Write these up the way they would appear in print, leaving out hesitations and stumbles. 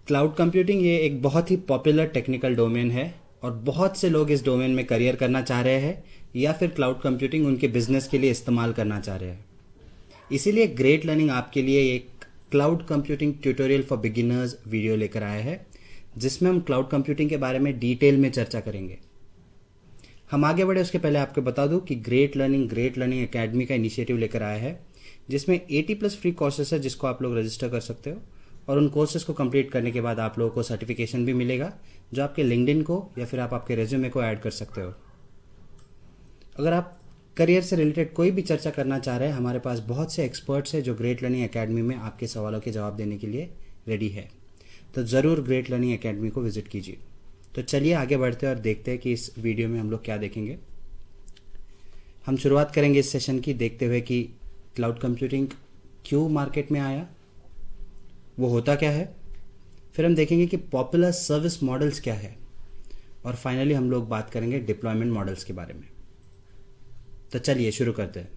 Cloud computing ये एक बहुत ही पॉपुलर टेक्निकल डोमेन है और बहुत से लोग इस डोमेन में करियर करना चाह रहे हैं या फिर क्लाउड कंप्यूटिंग उनके बिजनेस के लिए इस्तेमाल करना चाह रहे हैं। इसीलिए ग्रेट लर्निंग आपके लिए एक cloud computing tutorial for beginners video लेकर आया है, जिसमें हम क्लाउड कंप्यूटिंग के बारे में डिटेल में चर्चा करेंगे। हम आगे बढ़े उसके पहले आपको बता दूं कि ग्रेट लर्निंग एकेडमी का इनिशिएटिव लेकर आया है, जिसमें 80+ फ्री कोर्सेस है जिसको आप लोग रजिस्टर कर सकते हो और उन कोर्सेज को कंप्लीट करने के बाद आप लोगों को सर्टिफिकेशन भी मिलेगा जो आपके लिंक्डइन को या फिर आप आपके रेज्यूमे को ऐड कर सकते हो। अगर आप करियर से रिलेटेड कोई भी चर्चा करना चाह रहे हैं, हमारे पास बहुत से एक्सपर्ट्स हैं जो ग्रेट लर्निंग एकेडमी में आपके सवालों के जवाब देने के लिए रेडी है। तो ज़रूर ग्रेट लर्निंग एकेडमी को विजिट कीजिए। तो चलिए आगे बढ़ते हैं और देखते हैं कि इस वीडियो में हम लोग क्या देखेंगे। हम शुरुआत करेंगे इस सेशन की देखते हुए कि क्लाउड कंप्यूटिंग क्यों मार्केट में आया, वो होता क्या है। फिर हम देखेंगे कि पॉपुलर सर्विस मॉडल्स क्या है और फाइनली हम लोग बात करेंगे डिप्लॉयमेंट मॉडल्स के बारे में। तो चलिए शुरू करते हैं।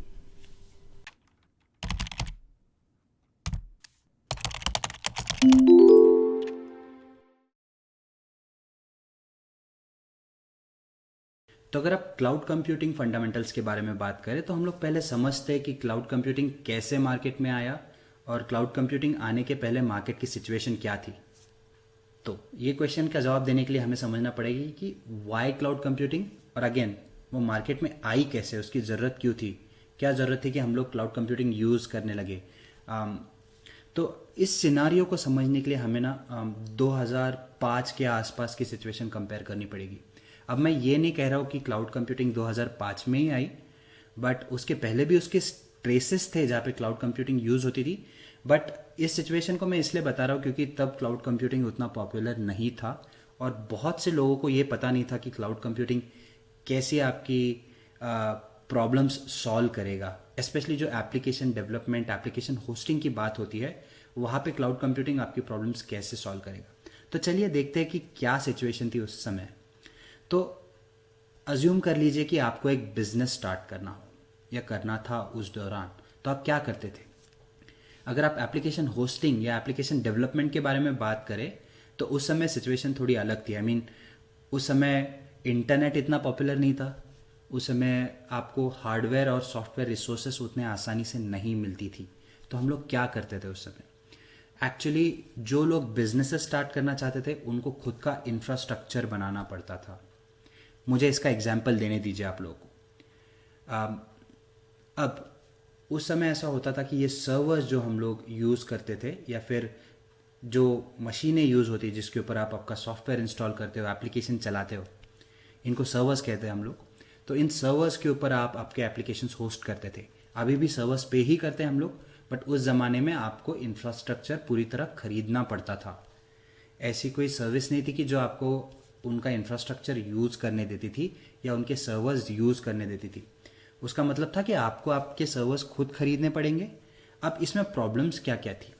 तो अगर आप क्लाउड कंप्यूटिंग फंडामेंटल्स के बारे में बात करें तो हम लोग पहले समझते हैं कि क्लाउड कंप्यूटिंग कैसे मार्केट में आया और क्लाउड कंप्यूटिंग आने के पहले मार्केट की सिचुएशन क्या थी। तो ये क्वेश्चन का जवाब देने के लिए हमें समझना पड़ेगी कि वाई क्लाउड कंप्यूटिंग, और अगेन वो मार्केट में आई कैसे, उसकी ज़रूरत क्यों थी, क्या ज़रूरत थी कि हम लोग क्लाउड कंप्यूटिंग यूज़ करने लगे। तो इस सिनारियो को समझने के लिए हमें ना 2005 के आसपास की सिचुएशन कंपेयर करनी पड़ेगी। अब मैं ये नहीं कह रहा हूँ कि क्लाउड कंप्यूटिंग 2005 में ही आई, बट उसके पहले भी उसके ट्रेसेस थे जहाँ पे क्लाउड कंप्यूटिंग यूज़ होती थी। बट इस सिचुएशन को मैं इसलिए बता रहा हूँ क्योंकि तब क्लाउड कंप्यूटिंग उतना पॉपुलर नहीं था और बहुत से लोगों को ये पता नहीं था कि क्लाउड कंप्यूटिंग कैसे आपकी प्रॉब्लम्स सॉल्व करेगा। स्पेशली जो एप्लीकेशन डेवलपमेंट, एप्लीकेशन होस्टिंग की बात होती है, वहाँ पे क्लाउड कंप्यूटिंग आपकी प्रॉब्लम्स कैसे सॉल्व करेगा। तो चलिए देखते हैं कि क्या सिचुएशन थी उस समय। तो अज्यूम कर लीजिए कि आपको एक बिजनेस स्टार्ट करना हो या करना था उस दौरान, तो आप क्या करते थे। अगर आप एप्लीकेशन होस्टिंग या एप्लीकेशन डेवलपमेंट के बारे में बात करें तो उस समय सिचुएशन थोड़ी अलग थी। उस समय इंटरनेट इतना पॉपुलर नहीं था, उस समय आपको हार्डवेयर और सॉफ्टवेयर रिसोर्सेस उतने आसानी से नहीं मिलती थी। तो हम लोग क्या करते थे उस समय। एक्चुअली जो लोग बिजनेसेस स्टार्ट करना चाहते थे उनको खुद का इंफ्रास्ट्रक्चर बनाना पड़ता था। मुझे इसका एग्जाम्पल देने दीजिए आप लोगों को। अब उस समय ऐसा होता था कि ये सर्वर्स जो हम लोग यूज़ करते थे या फिर जो मशीनें यूज़ होती जिसके ऊपर आप आपका सॉफ्टवेयर इंस्टॉल करते हो, एप्लीकेशन चलाते हो, इनको सर्वर्स कहते हैं हम लोग। तो इन सर्वर्स के ऊपर आप आपके एप्लीकेशंस होस्ट करते थे। अभी भी सर्वर्स पे ही करते हैं हम लोग, बट उस ज़माने में आपको इंफ्रास्ट्रक्चर पूरी तरह खरीदना पड़ता था। ऐसी कोई सर्विस नहीं थी कि जो आपको उनका इंफ्रास्ट्रक्चर यूज़ करने देती थी या उनके सर्वर्स यूज़ करने देती थी। उसका मतलब था कि आपको आपके सर्वर्स खुद खरीदने पड़ेंगे। अब इसमें प्रॉब्लम्स क्या क्या थी।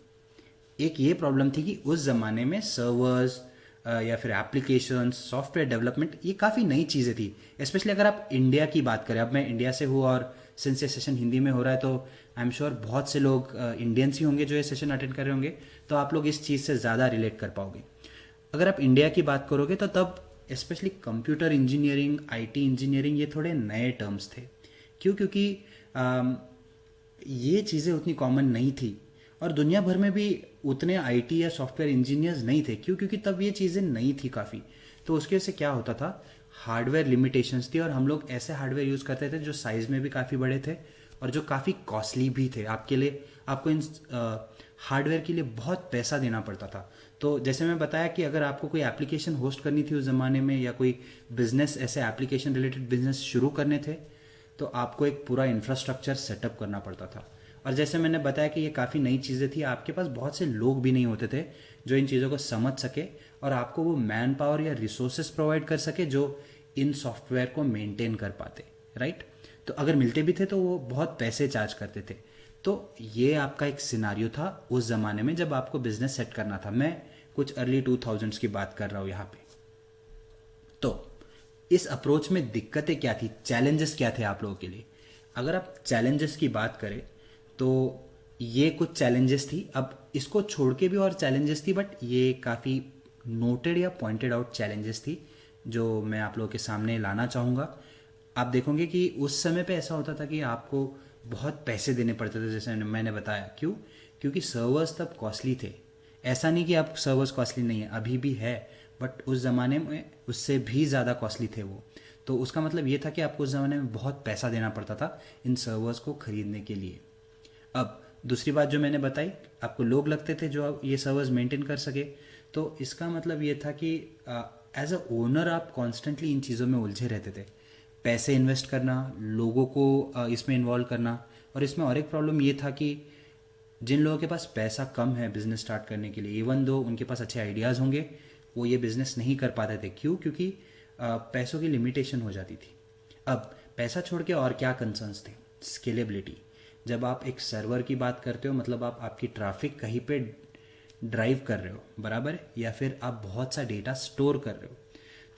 एक ये प्रॉब्लम थी कि उस ज़माने में सर्वर्स या फिर एप्लीकेशंस, सॉफ्टवेयर डेवलपमेंट, ये काफ़ी नई चीज़ें थी। स्पेशली अगर आप इंडिया की बात करें, अब मैं इंडिया से हूँ और सिंस ये सेशन हिंदी में हो रहा है तो आई एम श्योर बहुत से लोग इंडियंस ही होंगे जो ये सेशन अटेंड कर रहे होंगे, तो आप लोग इस चीज़ से ज़्यादा रिलेट कर पाओगे। अगर आप इंडिया की बात करोगे तो तब specially computer engineering, IT engineering, ये थोड़े नए टर्म्स थे। क्यों? क्योंकि ये चीज़ें उतनी कॉमन नहीं थी और दुनिया भर में भी उतने आईटी या सॉफ्टवेयर इंजीनियर्स नहीं थे। क्यों? क्योंकि तब ये चीज़ें नहीं थी काफ़ी। तो उसकी वजह से क्या होता था, हार्डवेयर लिमिटेशंस थी और हम लोग ऐसे हार्डवेयर यूज़ करते थे जो साइज़ में भी काफ़ी बड़े थे और जो काफ़ी कॉस्टली भी थे। आपको इन हार्डवेयर के लिए बहुत पैसा देना पड़ता था। तो जैसे मैं बताया कि अगर आपको कोई एप्लीकेशन होस्ट करनी थी उस ज़माने में या कोई बिजनेस, ऐसे एप्लीकेशन रिलेटेड बिजनेस शुरू करने थे, तो आपको एक पूरा इंफ्रास्ट्रक्चर सेटअप करना पड़ता था। और जैसे मैंने बताया कि ये काफ़ी नई चीज़ें थी, आपके पास बहुत से लोग भी नहीं होते थे जो इन चीज़ों को समझ सके और आपको वो मैन पावर या रिसोर्सेज प्रोवाइड कर सके जो इन सॉफ्टवेयर को मेंटेन कर पाते, राइट। तो अगर मिलते भी थे तो वो बहुत पैसे चार्ज करते थे। तो ये आपका एक सिनारियो था उस ज़माने में जब आपको बिजनेस सेट करना था। मैं कुछ अर्ली 2000s की बात कर रहा हूँ यहाँ पे। तो इस अप्रोच में दिक्कतें क्या थी, चैलेंजेस क्या थे आप लोगों के लिए। अगर आप चैलेंजेस की बात करें तो ये कुछ चैलेंजेस थी। अब इसको छोड़ के भी और चैलेंजेस थी, बट ये काफ़ी नोटेड या पॉइंटेड आउट चैलेंजेस थी जो मैं आप लोगों के सामने लाना चाहूँगा। आप देखोगे कि उस समय पे ऐसा होता था कि आपको बहुत पैसे देने पड़ते थे, जैसे मैंने बताया। क्यों? क्योंकि सर्वर्स तब कॉस्टली थे। ऐसा नहीं कि अब सर्वर्स कॉस्टली नहीं है, अभी भी है, बट उस ज़माने में उससे भी ज़्यादा कॉस्टली थे वो। तो उसका मतलब ये था कि आपको उस ज़माने में बहुत पैसा देना पड़ता था इन सर्वर्स को ख़रीदने के लिए। अब दूसरी बात जो मैंने बताई, आपको लोग लगते थे जो ये सर्वर्स मेंटेन कर सके। तो इसका मतलब ये था कि एज अ ओनर आप कॉन्स्टेंटली इन चीज़ों में उलझे रहते थे। पैसे इन्वेस्ट करना, लोगों को इसमें इन्वॉल्व करना। और इसमें और एक प्रॉब्लम ये था कि जिन लोगों के पास पैसा कम है बिजनेस स्टार्ट करने के लिए, इवन दो उनके पास अच्छे आइडियाज़ होंगे, वो ये बिजनेस नहीं कर पाते थे। क्यों? क्योंकि पैसों की लिमिटेशन हो जाती थी। अब पैसा छोड़ के और क्या कंसर्न्स थे? स्केलेबिलिटी। जब आप एक सर्वर की बात करते हो, मतलब आप आपकी ट्रैफिक कहीं पे ड्राइव कर रहे हो, बराबर है, या फिर आप बहुत सा डेटा स्टोर कर रहे हो।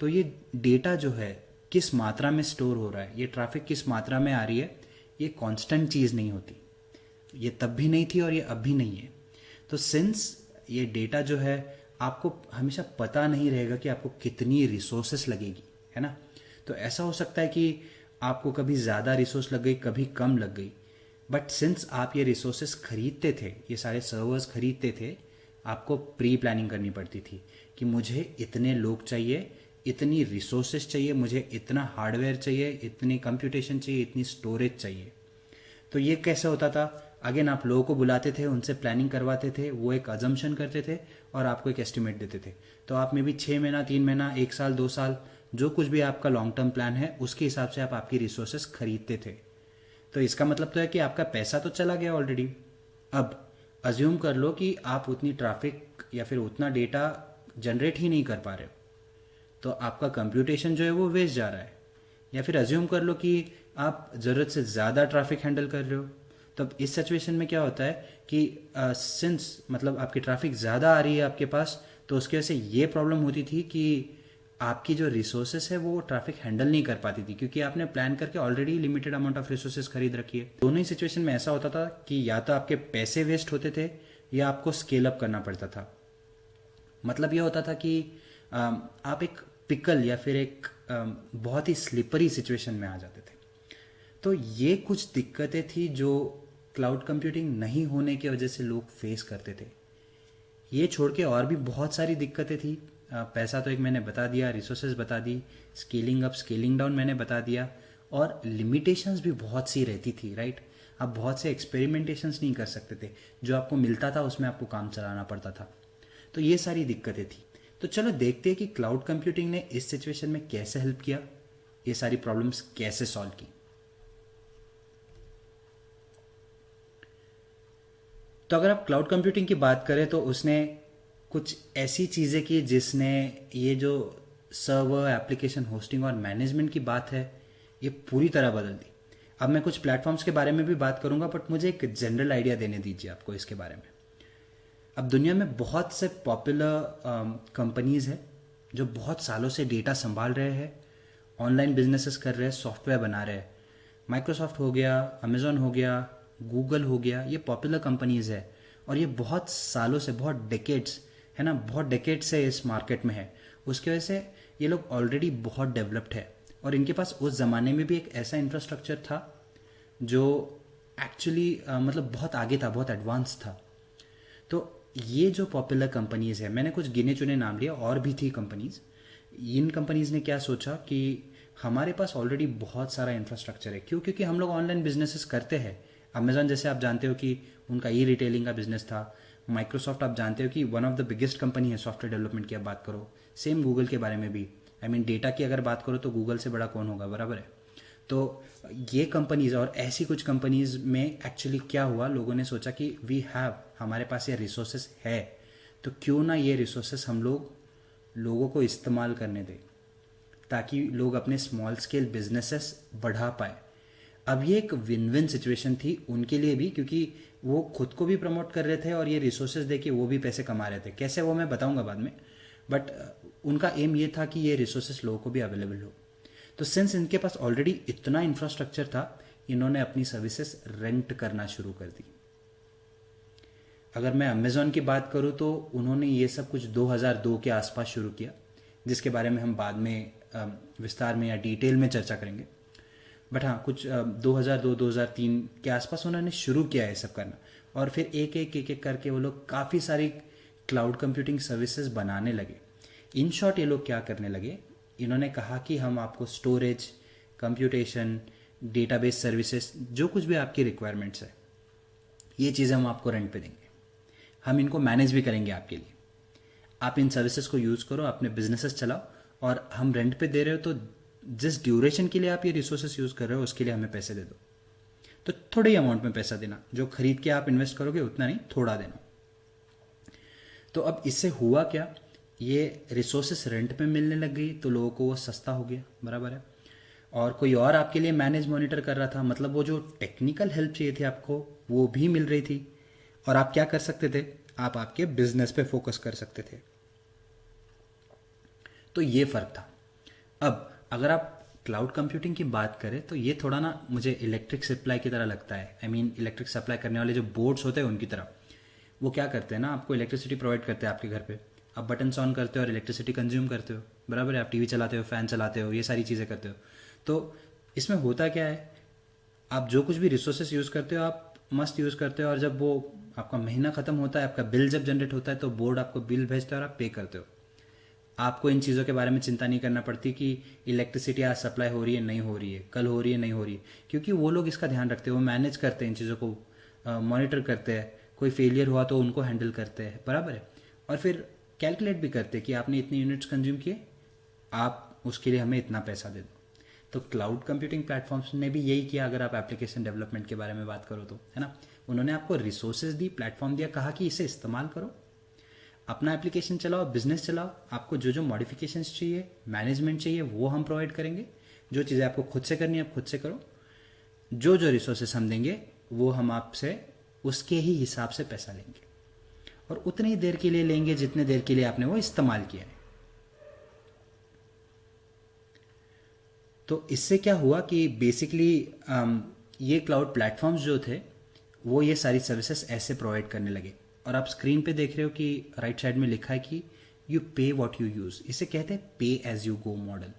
तो ये डेटा जो है किस मात्रा में स्टोर हो रहा है, ये ट्रैफिक किस मात्रा में आ रही है, ये कांस्टेंट चीज़ नहीं होती। ये तब भी नहीं थी और ये अब भी नहीं है। तो सिंस ये डेटा जो है, आपको हमेशा पता नहीं रहेगा कि आपको कितनी रिसोर्सेस लगेगी, है ना। तो ऐसा हो सकता है कि आपको कभी ज़्यादा रिसोर्स लग गई, कभी कम लग गई। बट सिंस आप ये रिसोर्सेस खरीदते थे, ये सारे सर्वर्स खरीदते थे, आपको प्री प्लानिंग करनी पड़ती थी कि मुझे इतने लोग चाहिए, इतनी रिसोर्सेस चाहिए, मुझे इतना हार्डवेयर चाहिए, इतनी कंप्यूटेशन चाहिए, इतनी स्टोरेज चाहिए। तो ये कैसे होता था? अगेन आप लोगों को बुलाते थे, उनसे प्लानिंग करवाते थे, वो एक अजम्पशन करते थे और आपको एक एस्टिमेट देते थे। तो आप में भी 6 महीना, 3 महीना, 1 साल, 2 साल, जो कुछ भी आपका लॉन्ग टर्म प्लान है, उसके हिसाब से आप आपकी रिसोर्सेस खरीदते थे। तो इसका मतलब तो है कि आपका पैसा तो चला गया ऑलरेडी। अब अज्यूम कर लो कि आप उतनी ट्रैफिक या फिर उतना डेटा जनरेट ही नहीं कर पा रहे हो, तो आपका कंप्यूटेशन जो है वो वेस्ट जा रहा है। या फिर अज्यूम कर लो कि आप ज़रूरत से ज़्यादा ट्रैफिक हैंडल कर रहे हो। तो अब इस सिचुएशन में क्या होता है कि सिंस मतलब आपकी ट्रैफिक ज़्यादा आ रही है आपके पास, तो उसकी वजह से ये प्रॉब्लम होती थी कि आपकी जो रिसोर्सेस है वो ट्रैफिक हैंडल नहीं कर पाती थी, क्योंकि आपने प्लान करके already limited amount of resources खरीद रखी है। दोनों ही सिचुएशन में ऐसा होता था कि या तो आपके पैसे वेस्ट होते थे या आपको स्केल अप करना पड़ता था। मतलब ये होता था कि आप एक पिकल या फिर एक बहुत ही स्लिपरी सिचुएशन में आ जाते थे। तो ये कुछ दिक्कतें थी जो क्लाउड कंप्यूटिंग नहीं होने की वजह से लोग फेस करते थे। ये छोड़ के और भी बहुत सारी दिक्कतें थी। पैसा तो एक मैंने बता दिया, रिसोर्सेज बता दी, स्केलिंग अप स्केलिंग डाउन मैंने बता दिया, और लिमिटेशंस भी बहुत सी रहती थी, राइट। आप बहुत से एक्सपेरिमेंटेशंस नहीं कर सकते थे, जो आपको मिलता था उसमें आपको काम चलाना पड़ता था। तो ये सारी दिक्कतें थी। तो चलो देखते हैं कि क्लाउड कंप्यूटिंग ने इस सिचुएशन में कैसे हेल्प किया, ये सारी प्रॉब्लम्स कैसे सॉल्व की। तो अगर आप क्लाउड कंप्यूटिंग की बात करें तो उसने कुछ ऐसी चीज़ें की जिसने ये जो सर्वर, एप्लीकेशन होस्टिंग और मैनेजमेंट की बात है, ये पूरी तरह बदल दी। अब मैं कुछ प्लेटफॉर्म्स के बारे में भी बात करूंगा, बट मुझे एक जनरल आइडिया देने दीजिए आपको इसके बारे में। अब दुनिया में बहुत से पॉपुलर कंपनीज हैं जो बहुत सालों से डेटा संभाल रहे हैं, ऑनलाइन बिजनेसेस कर रहे हैं, सॉफ्टवेयर बना रहे हैं। माइक्रोसॉफ्ट हो गया, अमेजोन हो गया, गूगल हो गया, ये पॉपुलर कंपनीज है और ये बहुत सालों से, बहुत डेकेड्स है ना, बहुत डेकेड से इस मार्केट में है। उसकी वजह से ये लोग ऑलरेडी बहुत डेवलप्ड है और इनके पास उस ज़माने में भी एक ऐसा इंफ्रास्ट्रक्चर था जो एक्चुअली मतलब बहुत आगे था, बहुत एडवांस था। तो ये जो पॉपुलर कंपनीज है, मैंने कुछ गिने चुने नाम लिए, और भी थी कंपनीज। इन कंपनीज ने क्या सोचा कि हमारे पास ऑलरेडी बहुत सारा इंफ्रास्ट्रक्चर है। क्यों? क्योंकि हम लोग ऑनलाइन बिजनेसेस करते हैं। अमेजॉन जैसे आप जानते हो कि उनका ई रिटेलिंग का बिजनेस था। माइक्रोसॉफ्ट आप जानते हो कि one of the biggest company है सॉफ्टवेयर डेवलपमेंट की आप बात करो। सेम गूगल के बारे में भी, आई मीन डेटा की अगर बात करो तो गूगल से बड़ा कौन होगा, बराबर है। तो ये कंपनीज और ऐसी कुछ कंपनीज में एक्चुअली क्या हुआ, लोगों ने सोचा कि वी हैव, हमारे पास ये रिसोर्सेस है, तो क्यों ना ये रिसोर्सेस हम लोगों को इस्तेमाल करने दें ताकि लोग अपने स्मॉल स्केल बिजनेसेस बढ़ा पाए। अब ये एक विन विन सिचुएशन थी उनके लिए भी, क्योंकि वो खुद को भी प्रमोट कर रहे थे और ये रिसोर्सेज दे के वो भी पैसे कमा रहे थे। कैसे वो मैं बताऊंगा बाद में, बट उनका एम ये था कि ये रिसोर्सेज लोगों को भी अवेलेबल हो। तो सिंस इनके पास ऑलरेडी इतना इंफ्रास्ट्रक्चर था, इन्होंने अपनी सर्विसेज रेंट करना शुरू कर दी। अगर मैं अमेज़ॉन की बात करूँ तो उन्होंने ये सब कुछ 2002 के आसपास शुरू किया, जिसके बारे में हम बाद में विस्तार में या डिटेल में चर्चा करेंगे। बट हाँ, कुछ 2002-2003 के आसपास उन्होंने शुरू किया है सब करना, और फिर एक एक करके वो लोग काफ़ी सारी क्लाउड कंप्यूटिंग सर्विसेज बनाने लगे। इन शॉर्ट ये लोग क्या करने लगे, इन्होंने कहा कि हम आपको स्टोरेज, कंप्यूटेशन, डेटाबेस सर्विसेज, जो कुछ भी आपकी रिक्वायरमेंट्स है, ये चीज़ें हम आपको रेंट पे देंगे, हम इनको मैनेज भी करेंगे आपके लिए। आप इन सर्विसेज को यूज़ करो, अपने बिजनेसेस चलाओ, और हम रेंट पे दे रहे हो तो जिस ड्यूरेशन के लिए आप ये रिसोर्सेज यूज़ कर रहे हो उसके लिए हमें पैसे दे दो। तो थोड़े ही अमाउंट में पैसा देना, जो खरीद के आप इन्वेस्ट करोगे उतना नहीं, थोड़ा देना। तो अब इससे हुआ क्या, ये रिसोर्सेस रेंट पे मिलने लग गई तो लोगों को वो सस्ता हो गया, बराबर है। और कोई और आपके लिए मैनेज मॉनिटर कर रहा था, मतलब वो जो टेक्निकल हेल्प चाहिए थी आपको वो भी मिल रही थी, और आप क्या कर सकते थे, आप आपके बिजनेस पे फोकस कर सकते थे। तो ये फ़र्क था। अब अगर आप क्लाउड कंप्यूटिंग की बात करें तो ये थोड़ा ना मुझे इलेक्ट्रिक सप्लाई की तरह लगता है। आई मीन इलेक्ट्रिक सप्लाई करने वाले जो बोर्ड्स होते हैं उनकी तरह। वो क्या करते हैं ना, आपको इलेक्ट्रिसिटी प्रोवाइड करते हैं आपके घर पे, आप बटन ऑन करते हो और इलेक्ट्रिसिटी कंज्यूम करते हो, बराबर है। आप टीवी चलाते हो, फैन चलाते हो, ये सारी चीज़ें करते हो। तो इसमें होता क्या है, आप जो कुछ भी रिसोर्सेस यूज़ करते हो आप मस्त यूज़ करते हो, और जब वो आपका महीना ख़त्म होता है, आपका बिल जब जनरेट होता है तो बोर्ड आपको बिल भेजता है और आप पे करते हो। आपको इन चीज़ों के बारे में चिंता नहीं करना पड़ती कि इलेक्ट्रिसिटी आज सप्लाई हो रही है नहीं हो रही है, कल हो रही है नहीं हो रही है, क्योंकि वो लोग इसका ध्यान रखते हैं, वो मैनेज करते हैं इन चीज़ों को, मॉनिटर करते हैं। कोई फेलियर हुआ तो उनको हैंडल करते हैं, बराबर है। और फिर कैलकुलेट भी करते हैं कि आपने इतने यूनिट्स कंज्यूम किए, आप उसके लिए हमें इतना पैसा दे दो। तो क्लाउड कंप्यूटिंग प्लेटफॉर्म्स ने भी यही किया, अगर आप एप्लीकेशन डेवलपमेंट के बारे में बात करो तो, है ना। उन्होंने आपको रिसोर्सेज दी, प्लेटफॉर्म दिया, कहा कि इसे इस्तेमाल करो, अपना एप्लीकेशन चलाओ, बिजनेस चलाओ, आपको जो जो मॉडिफिकेशंस चाहिए, मैनेजमेंट चाहिए, वो हम प्रोवाइड करेंगे। जो चीज़ें आपको खुद से करनी है आप खुद से करो, जो जो रिसोर्सेस हम देंगे वो हम आपसे उसके ही हिसाब से पैसा लेंगे, और उतनी ही देर के लिए लेंगे जितने देर के लिए आपने वो इस्तेमाल किया है। तो इससे क्या हुआ कि बेसिकली ये क्लाउड प्लेटफॉर्म्स जो थे वो ये सारी सर्विसेज ऐसे प्रोवाइड करने लगे। और आप स्क्रीन पे देख रहे हो कि राइट साइड में लिखा है कि यू पे व्हाट यू यूज़। इसे कहते हैं पे एज यू गो मॉडल।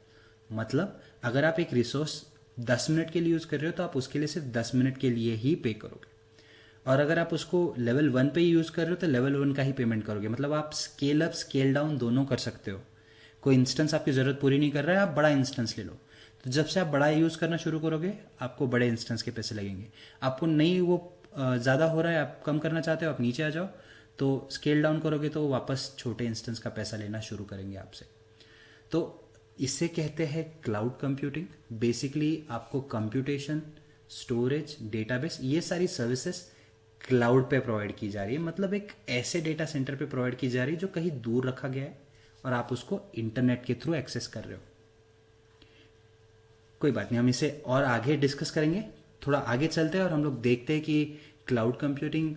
मतलब अगर आप एक रिसोर्स 10 मिनट के लिए यूज़ कर रहे हो तो आप उसके लिए सिर्फ 10 मिनट के लिए ही पे करोगे, और अगर आप उसको लेवल 1 पे ही यूज़ कर रहे हो तो लेवल 1 का ही पेमेंट करोगे। मतलब आप स्केल अप स्केल डाउन दोनों कर सकते हो। कोई इंस्टेंस आपकी ज़रूरत पूरी नहीं कर रहा है, आप बड़ा इंस्टेंस ले लो, तो जब से आप बड़ा यूज़ करना शुरू करोगे आपको बड़े इंस्टेंस के पैसे लगेंगे। आपको नहीं वो ज़्यादा हो रहा है, आप कम करना चाहते हो, आप नीचे आ जाओ, तो स्केल डाउन करोगे तो वापस छोटे इंस्टेंस का पैसा लेना शुरू करेंगे आपसे। तो इसे कहते हैं क्लाउड कंप्यूटिंग। बेसिकली आपको कंप्यूटेशन, स्टोरेज, डेटाबेस, ये सारी सर्विसेज क्लाउड पे प्रोवाइड की जा रही है। मतलब एक ऐसे डेटा सेंटर पे प्रोवाइड की जा रही है जो कहीं दूर रखा गया है और आप उसको इंटरनेट के थ्रू एक्सेस कर रहे हो। कोई बात नहीं, हम इसे और आगे डिस्कस करेंगे। थोड़ा आगे चलते हैं और हम लोग देखते हैं कि क्लाउड कंप्यूटिंग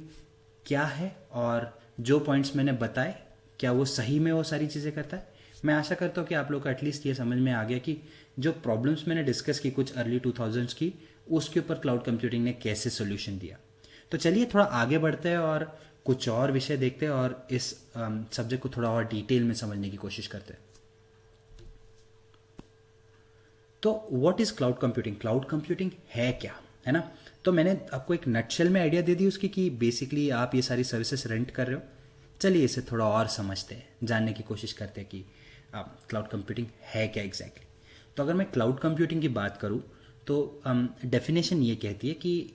क्या है, और जो पॉइंट्स मैंने बताए क्या वो सही में वो सारी चीज़ें करता है। मैं आशा करता हूँ कि आप लोग को एटलीस्ट ये समझ में आ गया कि जो प्रॉब्लम्स मैंने डिस्कस की कुछ अर्ली 2000s की, उसके ऊपर क्लाउड कंप्यूटिंग ने कैसे सोल्यूशन दिया। तो चलिए थोड़ा आगे बढ़ते हैं और कुछ और विषय देखते हैं और इस सब्जेक्ट को थोड़ा और डिटेल में समझने की कोशिश करते हैं। तो what is cloud computing? Cloud computing है क्या, है ना। तो मैंने आपको एक नटशेल में आइडिया दे दी उसकी कि बेसिकली आप ये सारी सर्विसेज रेंट कर रहे हो। चलिए इसे थोड़ा और समझते हैं, जानने की कोशिश करते हैं कि क्लाउड कंप्यूटिंग है क्या एग्जैक्टली। तो अगर मैं क्लाउड कंप्यूटिंग की बात करूँ तो डेफिनेशन ये कहती है कि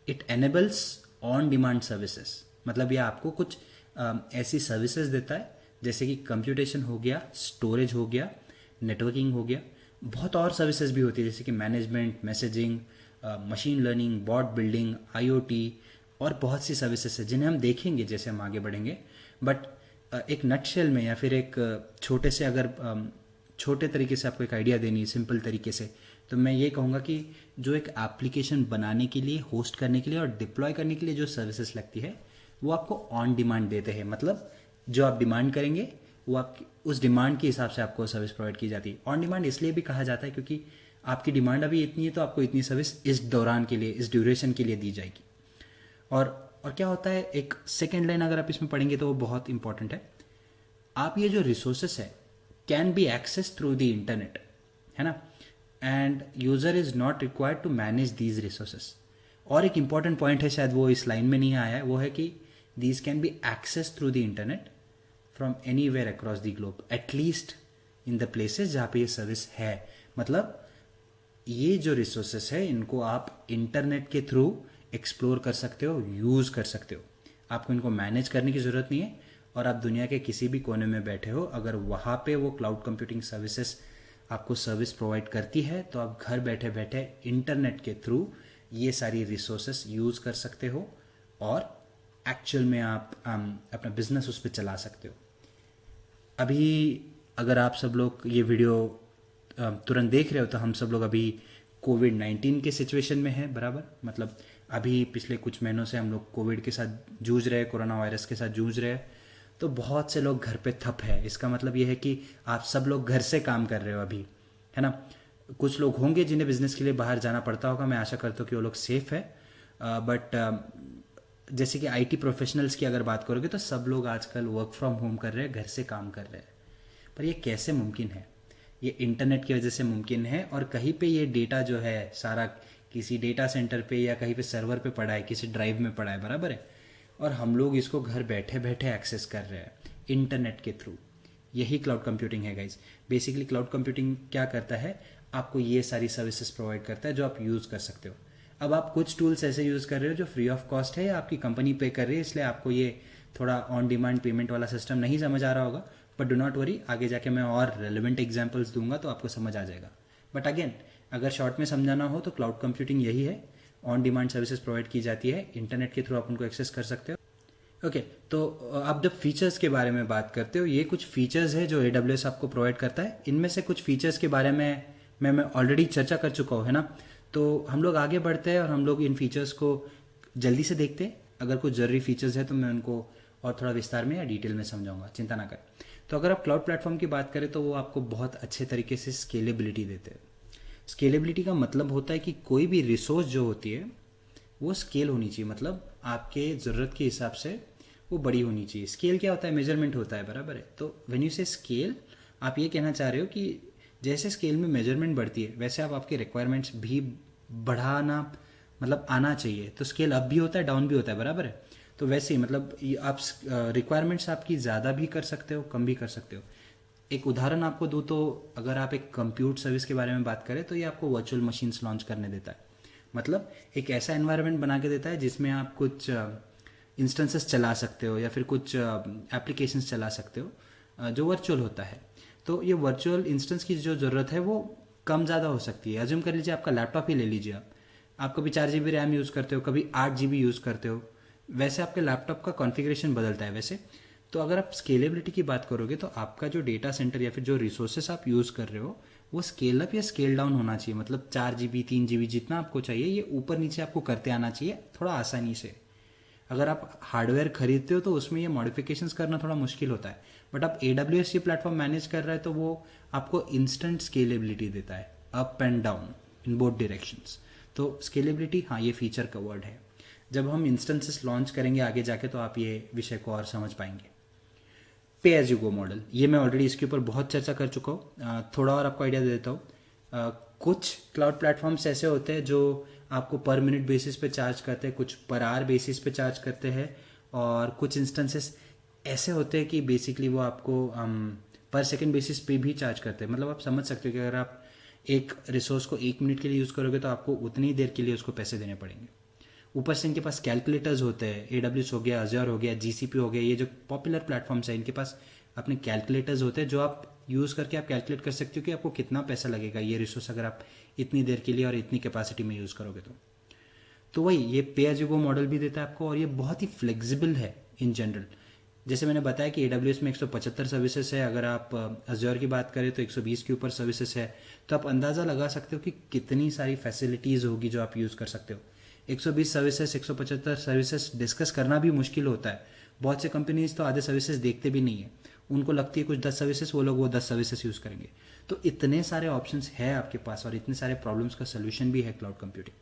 it enables on demand services. मतलब ये आपको कुछ ऐसी सर्विसेज देता है जैसे कि कंप्यूटेशन हो गया, स्टोरेज हो गया, नेटवर्किंग हो गया, बहुत और सर्विसेज भी होती है जैसे कि management, messaging, machine learning, bot building, IOT, और बहुत सी सर्विसेज है जिन्हें हम देखेंगे जैसे हम आगे बढ़ेंगे। बट एक नटशेल में या फिर एक छोटे से अगर छोटे तरीके से आपको एक आइडिया देनी है सिंपल तरीके से, तो मैं ये कहूँगा कि जो एक एप्लीकेशन बनाने के लिए, होस्ट करने के लिए और डिप्लॉय करने के लिए जो सर्विसेज लगती है वो आपको ऑन डिमांड देते हैं। मतलब जो आप डिमांड करेंगे वो आपकी उस डिमांड के हिसाब से आपको सर्विस प्रोवाइड की जाती है। ऑन डिमांड इसलिए भी कहा जाता है क्योंकि आपकी डिमांड अभी इतनी है तो आपको इतनी सर्विस इस दौरान के लिए, इस ड्यूरेशन के लिए दी जाएगी। और और क्या होता है, एक सेकेंड लाइन अगर आप इसमें पढ़ेंगे तो वो बहुत इंपॉर्टेंट है। आप ये जो रिसोर्सेस है can be access through the internet, है ना, and user is not required to manage these resources. और एक इंपॉर्टेंट पॉइंट है, शायद वो इस लाइन में नहीं आया है, वो है कि these can be access through the internet from anywhere across the globe, at least in the places जहाँ पे ये सर्विस है। मतलब ये जो रिसोर्सेस है इनको आप इंटरनेट के थ्रू एक्सप्लोर कर सकते हो, यूज़ कर सकते हो। आपको इनको मैनेज करने की ज़रूरत नहीं है, और आप दुनिया के किसी भी कोने में बैठे हो, अगर वहाँ पे वो क्लाउड कंप्यूटिंग सर्विसेज आपको सर्विस प्रोवाइड करती है तो आप घर बैठे बैठे इंटरनेट के थ्रू ये सारी रिसोर्सेस यूज़ कर सकते हो और एक्चुअल में आप अपना बिजनेस उस पर चला सकते हो। अभी अगर आप सब लोग ये वीडियो तुरंत देख रहे हो तो हम सब लोग अभी कोविड-19 के सिचुएशन में है, बराबर। मतलब अभी पिछले कुछ महीनों से हम लोग कोविड के साथ जूझ रहे हैं, कोरोना वायरस के साथ जूझ रहे हैं, तो बहुत से लोग घर पे ठप है। इसका मतलब ये है कि आप सब लोग घर से काम कर रहे हो अभी, है ना। कुछ लोग होंगे जिन्हें बिजनेस के लिए बाहर जाना पड़ता होगा, मैं आशा करता हूँ कि वो लोग सेफ है, बट जैसे कि आईटी प्रोफेशनल्स की अगर बात करोगे तो सब लोग आजकल वर्क फ्रॉम होम कर रहे हैं, घर से काम कर रहे हैं। पर ये कैसे मुमकिन है? ये इंटरनेट की वजह से मुमकिन है, और कहीं पे ये डेटा जो है सारा किसी डेटा सेंटर पे या कहीं पे सर्वर पे पड़ा है, किसी ड्राइव में पड़ा है, बराबर है, और हम लोग इसको घर बैठे बैठे एक्सेस कर रहे हैं इंटरनेट के थ्रू। यही क्लाउड कंप्यूटिंग है गाइज। बेसिकली क्लाउड कंप्यूटिंग क्या करता है, आपको ये सारी सर्विसेज प्रोवाइड करता है जो आप यूज़ कर सकते हो। अब आप कुछ टूल्स ऐसे यूज़ कर रहे हो जो फ्री ऑफ कॉस्ट है या आपकी कंपनी पे कर रही है, इसलिए आपको ये थोड़ा ऑन डिमांड पेमेंट वाला सिस्टम नहीं समझ आ रहा होगा, बट डो नॉट वरी, आगे जाके मैं और रेलिवेंट एग्जांपल्स दूंगा तो आपको समझ आ जाएगा। बट अगेन, अगर शॉर्ट में समझाना हो तो क्लाउड कंप्यूटिंग यही है, ऑन डिमांड सर्विसेज प्रोवाइड की जाती है, इंटरनेट के थ्रू आप उनको एक्सेस कर सकते हो। ओके, तो आप जब फीचर्स के बारे में बात करते हो, ये कुछ फीचर्स है जो AWS आपको प्रोवाइड करता है। इनमें से कुछ फीचर्स के बारे में मैं ऑलरेडी चर्चा कर चुका हूँ, है ना। तो हम लोग आगे बढ़ते हैं और हम लोग इन फीचर्स को जल्दी से देखते हैं। अगर कुछ ज़रूरी फीचर्स है तो मैं उनको और थोड़ा विस्तार में या डिटेल में समझाऊंगा, चिंता ना करें। तो अगर आप क्लाउड प्लेटफॉर्म की बात करें तो वो आपको बहुत अच्छे तरीके से स्केलेबिलिटी देते हैं। स्केलेबिलिटी का मतलब होता है कि कोई भी रिसोर्स जो होती है वो स्केल होनी चाहिए, मतलब आपके ज़रूरत के हिसाब से वो बड़ी होनी चाहिए। स्केल क्या होता है? मेजरमेंट होता है, बराबर है। तो व्हेन यू से स्केल, आप ये कहना चाह रहे हो कि जैसे स्केल में मेजरमेंट बढ़ती है वैसे आप आपके रिक्वायरमेंट्स भी बढ़ाना, मतलब आना चाहिए। तो स्केल अप भी होता है, डाउन भी होता है, बराबर है। तो वैसे ही मतलब आप रिक्वायरमेंट्स आपकी ज़्यादा भी कर सकते हो, कम भी कर सकते हो। एक उदाहरण आपको दूँ तो अगर आप एक कंप्यूट सर्विस के बारे में बात करें तो ये आपको वर्चुअल मशीन्स लॉन्च करने देता है। मतलब एक ऐसा एनवायरनमेंट बना के देता है जिसमें आप कुछ इंस्टेंसेस चला सकते हो या फिर कुछ एप्लीकेशंस चला सकते हो जो वर्चुअल होता है। तो ये वर्चुअल इंस्टेंस की जो ज़रूरत है वो कम ज़्यादा हो सकती है। अज्यूम कर लीजिए आपका लैपटॉप ही ले लीजिए, आप कभी 4 GB रैम यूज़ करते हो, कभी 8 GB यूज़ करते हो, वैसे आपके लैपटॉप का कॉन्फ़िगरेशन बदलता है वैसे। तो अगर आप स्केलेबिलिटी की बात करोगे तो आपका जो डेटा सेंटर या फिर जो रिसोर्सेस आप यूज़ कर रहे हो वो स्केल अप या स्केल डाउन होना चाहिए। मतलब 4 GB 3 GB जितना आपको चाहिए ये ऊपर नीचे आपको करते आना चाहिए थोड़ा आसानी से। अगर आप हार्डवेयर खरीदते हो तो उसमें ये मॉडिफिकेशंस करना थोड़ा मुश्किल होता है, बट आप AWS ये प्लेटफॉर्म मैनेज कर रहा है तो वो आपको इंस्टेंट स्केलेबिलिटी देता है, up and down in both directions. तो स्केलेबिलिटी, हाँ, ये फीचर का वर्ड है। जब हम इंस्टेंसेस लॉन्च करेंगे आगे जाके तो आप ये विषय को और समझ पाएंगे। पे एज यू गो मॉडल, ये मैं ऑलरेडी इसके ऊपर बहुत चर्चा कर चुका हूँ, थोड़ा और आपको आइडिया दे देता हूँ। कुछ क्लाउड प्लेटफॉर्म्स ऐसे होते हैं जो आपको पर मिनट बेसिस पे चार्ज करते हैं, कुछ पर आवर बेसिस पे चार्ज करते हैं, और कुछ इंस्टेंसेस ऐसे होते हैं कि बेसिकली वो आपको पर सेकंड बेसिस पे भी चार्ज करते हैं। मतलब आप समझ सकते हो कि अगर आप एक रिसोर्स को 1 मिनट के लिए यूज़ करोगे तो आपको उतनी देर के लिए उसको पैसे देने पड़ेंगे। ऊपर से इनके पास कैलकुलेटर्स होते हैं, AWS हो गया, अज़्योर हो गया, GCP हो गया, ये जो पॉपुलर प्लेटफॉर्म्स है इनके पास अपने कैलकुलेटर्स होते हैं जो आप यूज़ करके आप कैलकुलेट कर सकते हो कि आपको कितना पैसा लगेगा ये रिसोर्स अगर आप इतनी देर के लिए और इतनी कैपेसिटी में यूज़ करोगे तो वही ये पे एज यू गो मॉडल भी देता है आपको, और ये बहुत ही फ्लेक्सिबल है इन जनरल। जैसे मैंने बताया कि AWS में 175 सर्विसेज है, अगर आप अज़्योर की बात करें तो 120 के ऊपर सर्विसेज है, तो आप अंदाज़ा लगा सकते हो कि कितनी सारी फैसिलिटीज़ होगी जो आप यूज़ कर सकते हो। 120 सर्विसेज, 175 सर्विसेज डिस्कस करना भी मुश्किल होता है। बहुत से कंपनीज तो आधे सर्विसेज देखते भी नहीं है, उनको लगती है कुछ 10 सर्विसेज, वो लोग वो 10 सर्विसेज यूज़ करेंगे। तो इतने सारे ऑप्शंस है आपके पास और इतने सारे प्रॉब्लम्स का सोल्यूशन भी है क्लाउड कंप्यूटिंग।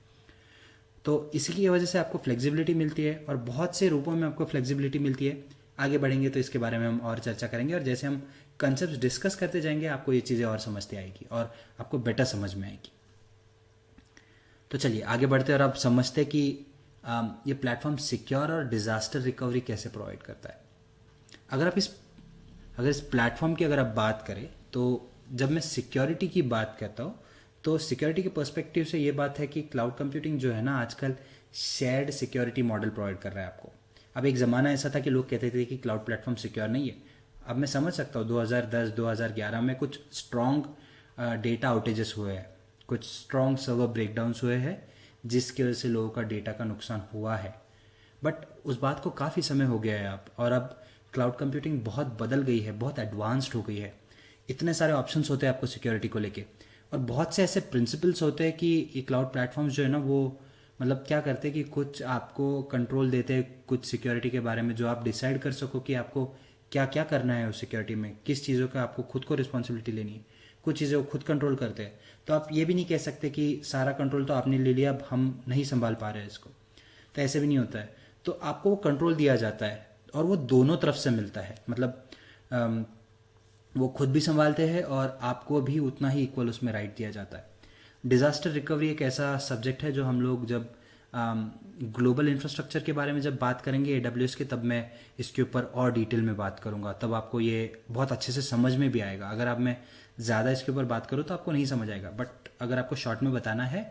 तो इसी की वजह से आपको फ्लेक्सिबिलिटी मिलती है और बहुत से रूपों में आपको फ्लेक्सिबिलिटी मिलती है। आगे बढ़ेंगे तो इसके बारे में हम और चर्चा करेंगे और जैसे हम कंसेप्ट डिस्कस करते जाएंगे आपको ये चीज़ें और समझते आएगी और आपको बेटर समझ में आएगी। तो चलिए आगे बढ़ते हैं और अब समझते हैं कि ये प्लेटफॉर्म सिक्योर और डिज़ास्टर रिकवरी कैसे प्रोवाइड करता है। अगर इस प्लेटफॉर्म की अगर आप बात करें तो जब मैं सिक्योरिटी की बात करता हूँ तो सिक्योरिटी के पर्सपेक्टिव से ये बात है कि क्लाउड कंप्यूटिंग जो है ना आजकल शेयर्ड सिक्योरिटी मॉडल प्रोवाइड कर रहा है आपको। अब एक ज़माना ऐसा था कि लोग कहते थे कि क्लाउड प्लेटफॉर्म सिक्योर नहीं है। अब मैं समझ सकता हूँ 2010-2011 में कुछ स्ट्रॉन्ग डेटा आउटेजेस हुए हैं, कुछ स्ट्रॉन्ग सर्वर ब्रेकडाउन्स हुए हैं जिसकी वजह से लोगों का डेटा का नुकसान हुआ है। बट उस बात को काफ़ी समय हो गया है अब, और अब क्लाउड कंप्यूटिंग बहुत बदल गई है, बहुत एडवांस्ड हो गई है। इतने सारे ऑप्शंस होते हैं आपको सिक्योरिटी को लेके और बहुत से ऐसे प्रिंसिपल्स होते हैं कि ये क्लाउड प्लेटफॉर्म्स जो है ना वो मतलब क्या करते हैं कि कुछ आपको कंट्रोल देते हैं कुछ सिक्योरिटी के बारे में, जो आप डिसाइड कर सको कि आपको क्या क्या करना है उस सिक्योरिटी में, किस चीज़ों का आपको खुद को रिस्पॉन्सिबिलिटी लेनी है। कुछ चीज़ें वो खुद कंट्रोल करते हैं, तो आप ये भी नहीं कह सकते कि सारा कंट्रोल तो आपने ले लिया अब हम नहीं संभाल पा रहे हैं इसको, तो ऐसे भी नहीं होता है। तो आपको वो कंट्रोल दिया जाता है और वो दोनों तरफ से मिलता है, मतलब वो खुद भी संभालते हैं और आपको भी उतना ही इक्वल उसमें राइट दिया जाता है। डिज़ास्टर रिकवरी एक ऐसा सब्जेक्ट है जो हम लोग जब ग्लोबल इंफ्रास्ट्रक्चर के बारे में जब बात करेंगे AWS के, तब मैं इसके ऊपर और डिटेल में बात करूंगा, तब आपको ये बहुत अच्छे से समझ में भी आएगा। अगर आप मैं ज़्यादा इसके ऊपर बात करूँ तो आपको नहीं समझ आएगा, बट अगर आपको शॉर्ट में बताना है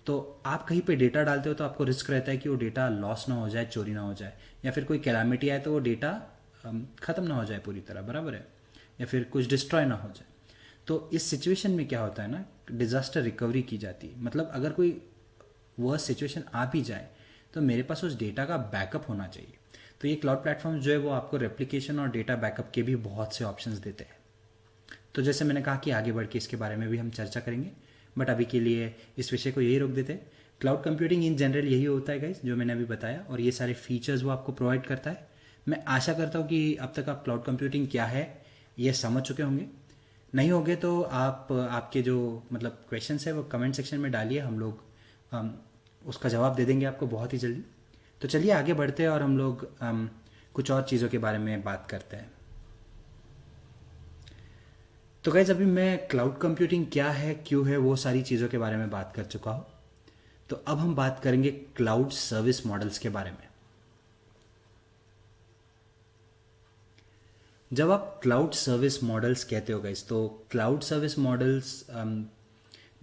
तो आप कहीं पे डेटा डालते हो तो आपको रिस्क रहता है कि वो डेटा लॉस ना हो जाए, चोरी ना हो जाए, या फिर कोई कैलामिटी आए तो वो डेटा ख़त्म ना हो जाए पूरी तरह, बराबर है, या फिर कुछ डिस्ट्रॉय ना हो जाए। तो इस सिचुएशन में क्या होता है ना, डिज़ास्टर रिकवरी की जाती है। मतलब अगर कोई वर्स्ट सिचुएशन आ भी जाए तो मेरे पास उस डेटा का बैकअप होना चाहिए। तो ये क्लाउड प्लेटफॉर्म जो है वो आपको रेप्लिकेशन और डेटा बैकअप के भी बहुत से ऑप्शंस देते हैं। तो जैसे मैंने कहा कि आगे बढ़ के इसके बारे में भी हम चर्चा करेंगे, बट अभी के लिए इस विषय को यही रोक देते हैं। क्लाउड कंप्यूटिंग इन जनरल यही होता है गाइस, जो मैंने अभी बताया, और ये सारे फीचर्स वो आपको प्रोवाइड करता है। मैं आशा करता हूँ कि अब तक आप क्लाउड कंप्यूटिंग क्या है ये समझ चुके होंगे। नहीं होंगे तो आप आपके जो मतलब क्वेश्चंस है वो कमेंट सेक्शन में डालिए, हम लोग उसका जवाब दे देंगे आपको बहुत ही जल्दी। तो चलिए आगे बढ़ते हैं और हम लोग कुछ और चीज़ों के बारे में बात करते हैं। तो गाइज अभी मैं क्लाउड कंप्यूटिंग क्या है, क्यों है, वो सारी चीज़ों के बारे में बात कर चुका हूँ। तो अब हम बात करेंगे क्लाउड सर्विस मॉडल्स के बारे में। जब आप क्लाउड सर्विस मॉडल्स कहते हो गाइज, तो क्लाउड सर्विस मॉडल्स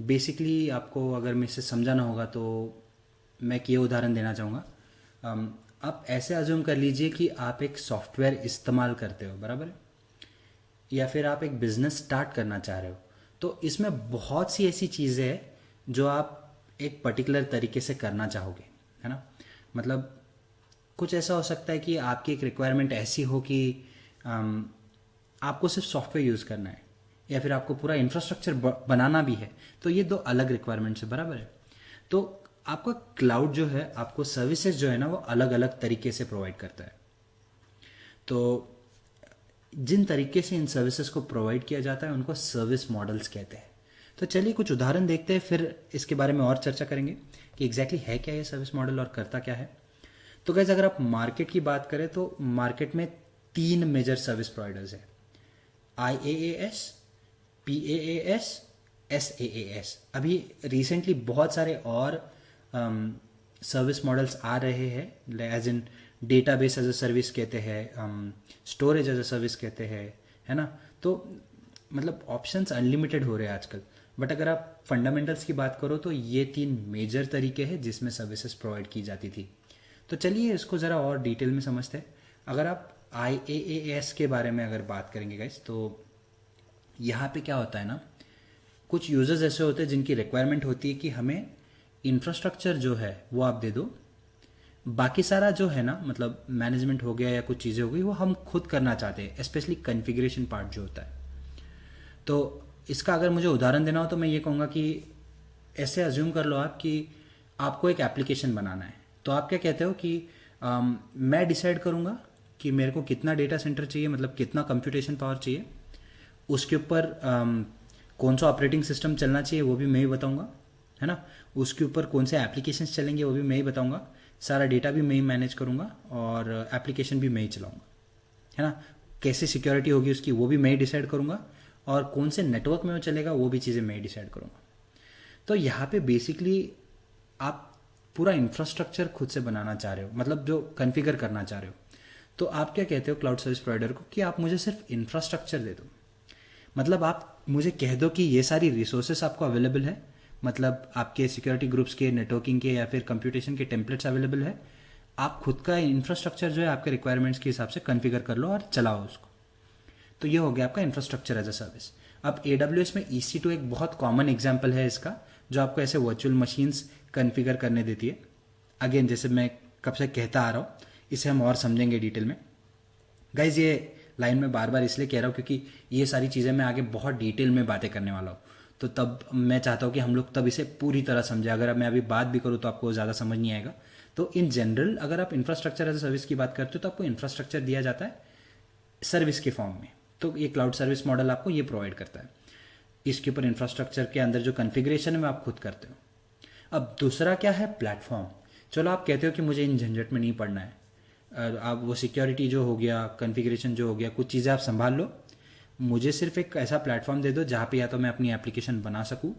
बेसिकली आपको अगर मैं इसे समझाना होगा तो मैं एक ये उदाहरण देना चाहूँगा। आप ऐसे अज्यूम कर लीजिए कि आप एक सॉफ्टवेयर इस्तेमाल करते हो, बराबर है, या फिर आप एक बिजनेस स्टार्ट करना चाह रहे हो। तो इसमें बहुत सी ऐसी चीज़ें हैं जो आप एक पर्टिकुलर तरीके से करना चाहोगे, है ना। मतलब कुछ ऐसा हो सकता है कि आपकी एक रिक्वायरमेंट ऐसी हो कि आपको सिर्फ सॉफ्टवेयर यूज़ करना है, या फिर आपको पूरा इंफ्रास्ट्रक्चर बनाना भी है। तो ये दो अलग रिक्वायरमेंट्स है, बराबर है। तो आपका क्लाउड जो है आपको सर्विसेज जो है ना वो अलग अलग तरीके से प्रोवाइड करता है। तो जिन तरीके से इन सर्विसेज को प्रोवाइड किया जाता है उनको सर्विस मॉडल्स कहते हैं। तो चलिए कुछ उदाहरण देखते हैं, फिर इसके बारे में और चर्चा करेंगे कि एग्जैक्टली है क्या ये सर्विस मॉडल और करता क्या है। तो गाइस अगर आप मार्केट की बात करें तो मार्केट में 3 मेजर सर्विस प्रोवाइडर्स है, IaaS, PaaS, SaaS। अभी रिसेंटली बहुत सारे और सर्विस मॉडल्स आ रहे हैं, as in database as a service कहते हैं, स्टोरेज एज अ सर्विस कहते हैं, है ना। तो मतलब ऑप्शंस अनलिमिटेड हो रहे हैं आजकल। बट अगर आप फंडामेंटल्स की बात करो तो ये 3 मेजर तरीके हैं जिसमें सर्विसेज प्रोवाइड की जाती थी। तो चलिए इसको ज़रा और डिटेल में समझते हैं। अगर आप IaaS के बारे में अगर बात करेंगे गाइस, तो यहाँ पे क्या होता है ना, कुछ यूजर्स ऐसे होते हैं जिनकी रिक्वायरमेंट होती है कि हमें इंफ्रास्ट्रक्चर जो है वो आप दे दो, बाकी सारा जो है ना मतलब मैनेजमेंट हो गया या कुछ चीज़ें हो गई वो हम खुद करना चाहते हैं, स्पेशली कॉन्फ़िगरेशन पार्ट जो होता है। तो इसका अगर मुझे उदाहरण देना हो तो मैं ये कहूँगा कि ऐसे अज्यूम कर लो आप कि आपको एक एप्लीकेशन बनाना है। तो आप क्या कहते हो कि मैं डिसाइड करूँगा कि मेरे को कितना डेटा सेंटर चाहिए, मतलब कितना कंप्यूटेशन पावर चाहिए, उसके ऊपर कौन सा ऑपरेटिंग सिस्टम चलना चाहिए वो भी मैं ही बताऊँगा, है है ना, उसके ऊपर कौन से एप्लीकेशंस चलेंगे वो भी मैं ही बताऊंगा, सारा डेटा भी मैं ही मैनेज करूंगा और एप्लीकेशन भी मैं ही चलाऊंगा, है ना। कैसे सिक्योरिटी होगी उसकी वो भी मैं ही डिसाइड करूंगा, और कौन से नेटवर्क में वो चलेगा वो भी चीज़ें मैं ही डिसाइड करूंगा। तो यहाँ पे बेसिकली आप पूरा इंफ्रास्ट्रक्चर खुद से बनाना चाह रहे हो, मतलब जो कॉन्फ़िगर करना चाह रहे हो। तो आप क्या कहते हो क्लाउड सर्विस प्रोवाइडर को कि आप मुझे सिर्फ इंफ्रास्ट्रक्चर दे दो, मतलब आप मुझे कह दो कि ये सारी रिसोर्सेस आपको अवेलेबल है, मतलब आपके सिक्योरिटी ग्रुप्स के, नेटवर्किंग के या फिर कंप्यूटेशन के टेम्पलेट्स अवेलेबल है, आप खुद का इंफ्रास्ट्रक्चर जो है आपके रिक्वायरमेंट्स के हिसाब से कॉन्फ़िगर कर लो और चलाओ उसको। तो ये हो गया आपका इंफ्रास्ट्रक्चर एज अ सर्विस। अब AWS में EC2 एक बहुत कॉमन एग्जाम्पल है इसका, जो आपको ऐसे वर्चुअल मशीन्स कॉन्फ़िगर करने देती है। अगेन जैसे मैं कब से कहता आ रहा हूँ, इसे हम और समझेंगे डिटेल में। गाइज ये लाइन में बार बार इसलिए कह रहा हूँ क्योंकि ये सारी चीज़ें मैं आगे बहुत डिटेल में बातें करने वाला हूँ, तो तब मैं चाहता हूँ कि हम लोग तब इसे पूरी तरह समझें। अगर अब मैं अभी बात भी करूँ तो आपको ज़्यादा समझ नहीं आएगा। तो इन जनरल अगर आप इंफ्रास्ट्रक्चर एज अ सर्विस की बात करते हो तो आपको इंफ्रास्ट्रक्चर दिया जाता है सर्विस के फॉर्म में। तो ये क्लाउड सर्विस मॉडल आपको ये प्रोवाइड करता है। इसके ऊपर इंफ्रास्ट्रक्चर के अंदर जो कॉन्फ़िगरेशन है वो आप खुद करते हो। अब दूसरा क्या है, प्लेटफॉर्म। चलो आप कहते हो कि मुझे इन झंझट में नहीं पड़ना है, आप वो सिक्योरिटी जो हो गया, कॉन्फ़िगरेशन जो हो गया, कुछ चीज़ें आप संभाल लो, मुझे सिर्फ एक ऐसा प्लेटफॉर्म दे दो जहाँ पे या तो मैं अपनी एप्लीकेशन बना सकूँ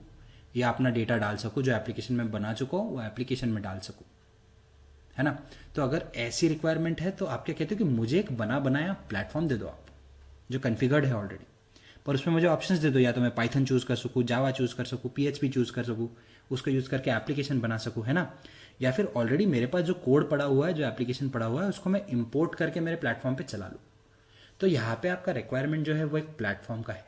या अपना डेटा डाल सकूँ, जो एप्लीकेशन में बना चुका हूँ वो एप्लीकेशन में डाल सकूँ, है ना। तो अगर ऐसी रिक्वायरमेंट है तो आप क्या कहते हो कि मुझे एक बना बनाया प्लेटफॉर्म दे दो आप, जो कॉन्फ़िगर्ड है ऑलरेडी, पर उसमें मुझे ऑप्शंस दे दो, या तो मैं पाइथन चूज़ कर सकूँ, जावा चूज़ कर सकूँ, PHP चूज़ कर सकूँ, उसको यूज़ करके एप्लीकेशन बना सकूँ, है ना। या फिर ऑलरेडी मेरे पास जो कोड पड़ा हुआ है, जो एप्लीकेशन पड़ा हुआ है, उसको मैं इंपोर्ट करके मेरे प्लेटफॉर्म पे चला लूँ। तो यहाँ पे आपका रिक्वायरमेंट जो है वो एक प्लेटफॉर्म का है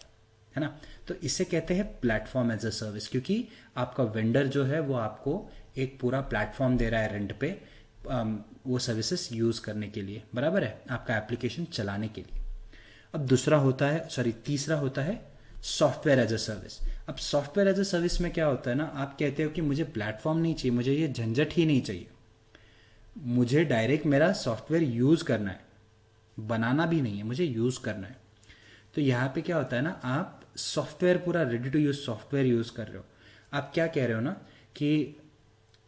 ना। तो इसे कहते हैं प्लेटफॉर्म एज अ सर्विस, क्योंकि आपका वेंडर जो है वो आपको एक पूरा प्लेटफॉर्म दे रहा है रेंट पे, वो सर्विसेज यूज़ करने के लिए, बराबर है, आपका एप्लीकेशन चलाने के लिए। अब तीसरा होता है सॉफ्टवेयर एज अ सर्विस। अब सॉफ्टवेयर एज अ सर्विस में क्या होता है ना, आप कहते हो कि मुझे प्लेटफॉर्म नहीं चाहिए, मुझे ये झंझट ही नहीं चाहिए, मुझे डायरेक्ट मेरा सॉफ्टवेयर यूज़ करना है, बनाना भी नहीं है, मुझे यूज़ करना है। तो यहाँ पे क्या होता है ना, आप सॉफ्टवेयर पूरा ready to use software use कर रहे हो। आप क्या कह रहे हो ना कि